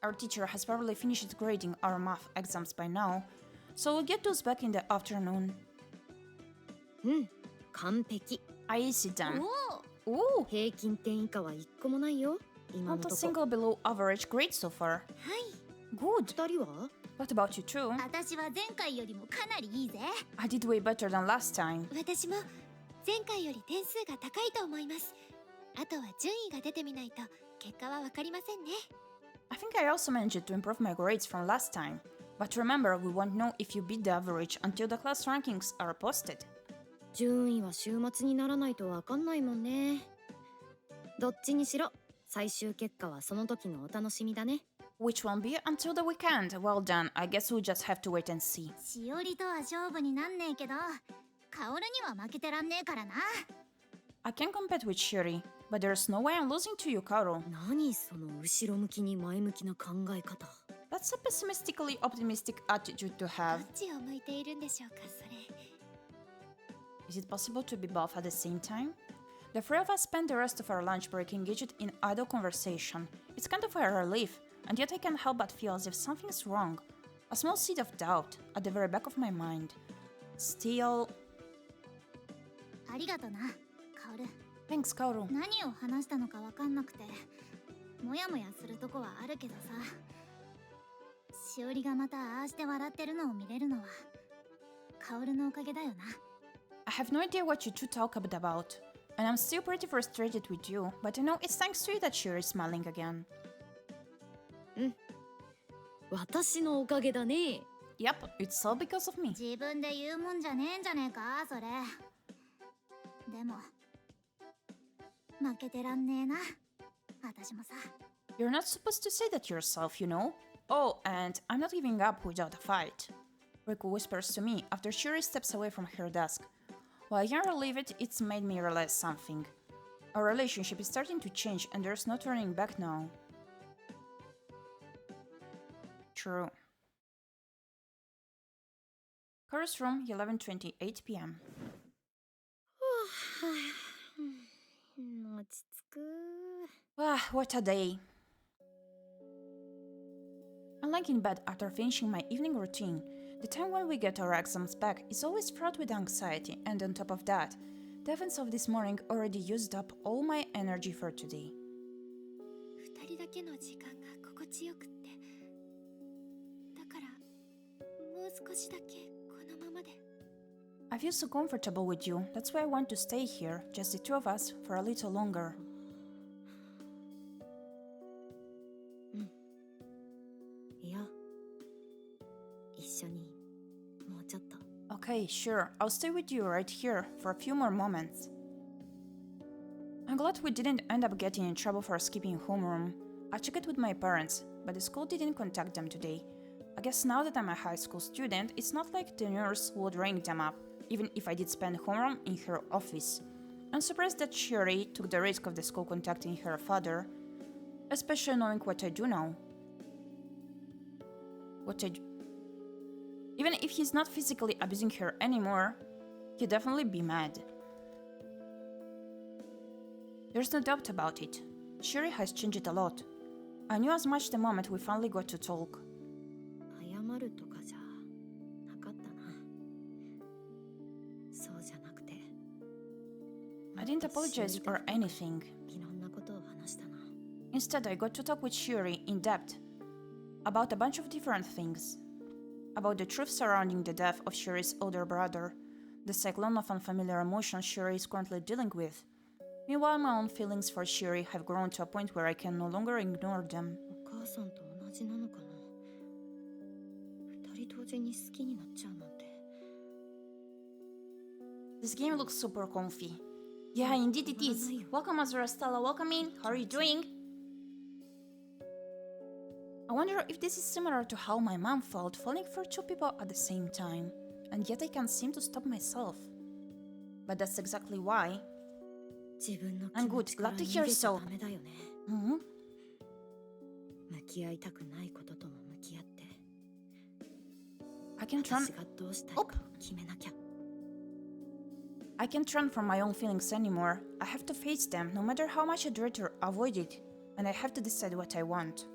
Our teacher has probably finished grading our math exams by now, so we'll get those back in the afternoon. うん、完璧。 I see them. おお、 Ooh, 平均点以下は1個もないよ。今の not と a こ。 single below average grade so far. はい。 Good. 2人は What about you too? 私は前回よりもかなりいいぜ。 I did way better than last time. 私も前回より点数が高いと思います。あとは順位が出てみないと結果はわかりませんね。 I think I also managed to improve my grades from last time. But remember, we won't know if you beat the average until the class rankings are posted. 順位は週末にならないとわかんないもんね。どっちにしろ最終結果はその時のお楽しみだね。 Which won't be until the weekend. Well done. I guess we'll just have to wait and see. しおりとは勝負になんねえけど、カオルには負けてらんねえからな。 I can compete with Shiri, but there's no way I'm losing to you, Karo. 何その後ろ向きに前向きな考え方。 That's a pessimistically optimistic attitude to ど have. っちを向いているんでしょうか、それ。 Is it possible to be both at the same time? The three of us spent the rest of our lunch break engaged in idle conversation. It's kind of a relief, and yet I can't help but feel as if something's wrong. A small seed of doubt at the very back of my mind. Still... ありがとな、カオル。 Thanks, Kaoru. 何を話したのかわかんなくて、もやもやするとこはあるけどさ。しおりがまたああして笑ってるのを見れるのは、カオルのおかげだよな。 I have no idea what you two talk about, and I'm still pretty frustrated with you, but I know it's thanks to you that Shiri is smiling again. 私のおかげだね。 Yep, it's all because of me. 自分で言うもんじゃねえんじゃねえか、それ。でも、負けてらんねえな、私もさ。 You're not supposed to say that yourself, you know? Oh, and I'm not giving up without a fight. Riku whispers to me after Shiri steps away from her desk. While I can't relieve it, it's made me realize something. Our relationship is starting to change and there's no turning back now. True. Chorus room, 11:28 p.m. 落ち着く。 Ah, what a day. I'm lying in bed after finishing my evening routine. The time when we get our exams back is always fraught with anxiety, and on top of that, the events of this morning already used up all my energy for today. 二人だけの時間が心地よくって。だから、もう少しだけこのままで。 I feel so comfortable with you, that's why I want to stay here, just the two of us, for a little longer. いや、一緒にもうちょっと。 Okay, sure, I'll stay with you right here for a few more moments. I'm glad we didn't end up getting in trouble for skipping homeroom. I checked with my parents, but the school didn't contact them today. I guess now that I'm a high school student, it's not like the nurse would ring them up, even if I did spend homeroom in her office. I'm surprised that Shiri took the risk of the school contacting her father, especially knowing what I do now. Even if he's not physically abusing her anymore, he'd definitely be mad. There's no doubt about it. Shiri has changed a lot. I knew as much the moment we finally got to talk. 謝るとかじゃなかったな。そうじゃなくて。 I didn't apologize or anything. いろんなことを話したな。 Instead, I got to talk with Shiri in depth about a bunch of different things. About the truth surrounding the death of Shiri's older brother, the cyclone of unfamiliar emotions Shiri is currently dealing with. Meanwhile, my own feelings for Shiri have grown to a point where I can no longer ignore them. お母さんと同じなのかな。二人同時に好きになっちゃうなんて。 This game looks super comfy. Yeah, indeed it is. Welcome, Azura Stella. Welcome in. How are you doing? I wonder if this is similar to how my mom felt falling for two people at the same time, and yet I can't seem to stop myself. But that's exactly why. 自分の気 I'm 持 good. ちから Glad 逃 to げ hear ちゃ so. ダメだよね。 Hmm? 向き合いたくないこととも向き合って。 I can't run. 私がどうしたいか決めなきゃ。 I can't run from my own feelings anymore. I have to face them, no matter how much I try to avoid it, and I have to decide what I want.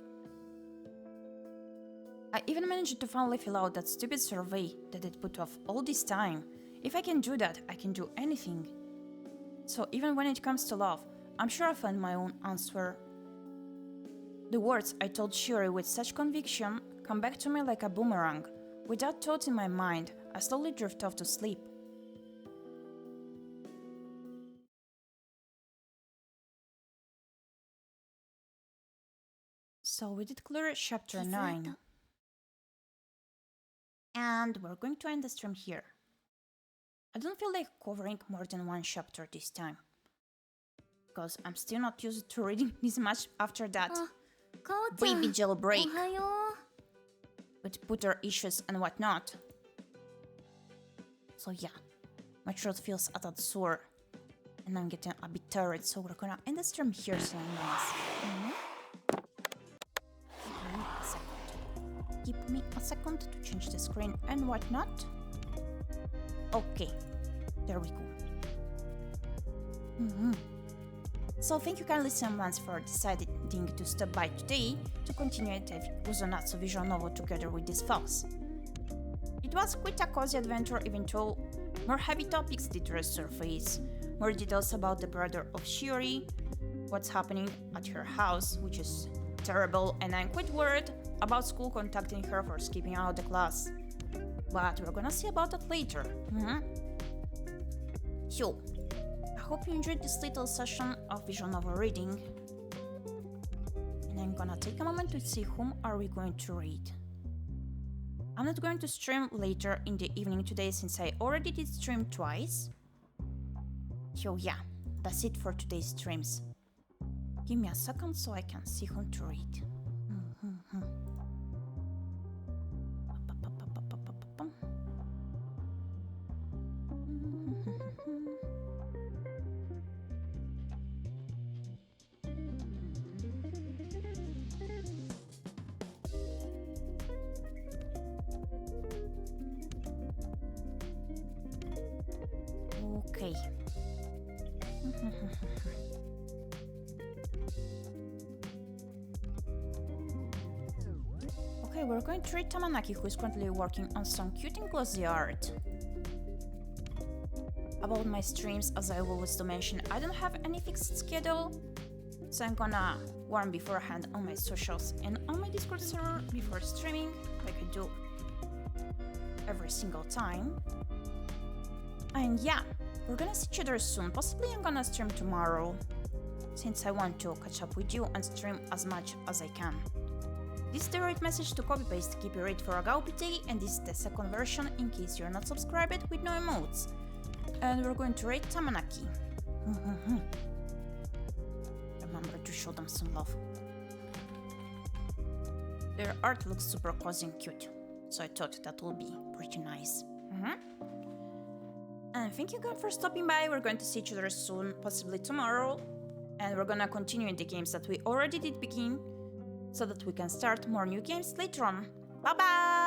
I even managed to finally fill out that stupid survey that I'd put off all this time. If I can do that, I can do anything. So even when it comes to love, I'm sure I'll find my own answer. The words I told Shiori with such conviction come back to me like a boomerang. Without thought in my mind, I slowly drift off to sleep. So we did clear chapter 9. And we're going to end the stream here. I don't feel like covering more than one chapter this time, because I'm still not used to reading this much after that baby jailbreak with Putter issues and whatnot. So yeah, my throat feels a tad sore and I'm getting a bit tired, so we're gonna end the stream here, slime guys. Give me a second to change the screen and whatnot. Okay, there we go. So thank you kindly so much for deciding to stop by today to continue the UsoNatsu visual novel together with this folks. It was quite a cozy adventure, even though more heavy topics did resurface, more details about the brother of Shiori, what's happening at her house, which is terrible, and I'm quite worried about school contacting her for skipping out the class. But we're gonna see about that later. So, I hope you enjoyed this little session of visual novel reading. And I'm gonna take a moment to see whom are we going to read. I'm not going to stream later in the evening today since I already did stream twice. So yeah, that's it for today's streams. Give me a second so I can see whom to read. Okay. Okay, we're going to read Tamanaki, who is currently working on some cute and glossy art. About my streams, as I always do mention, I don't have any fixed schedule, so I'm gonna warn beforehand on my socials and on my Discord server before streaming, like I do every single time. And yeah, we're gonna see each other soon. Possibly I'm gonna stream tomorrow, since I want to catch up with you and stream as much as I can. This is the right message to copy-paste Gyepi for a 괰ᴏᴍᴜ, and this is the second version in case you're not subscribed with no emotes. And we're going to rate Tamanaki. Remember to show them some love. Their art looks super cozy and cute, so I thought that will be pretty nice. And thank you guys for stopping by. We're going to see each other soon, possibly tomorrow. And we're gonna continue in the games that we already did begin, so that we can start more new games later on. Bye bye!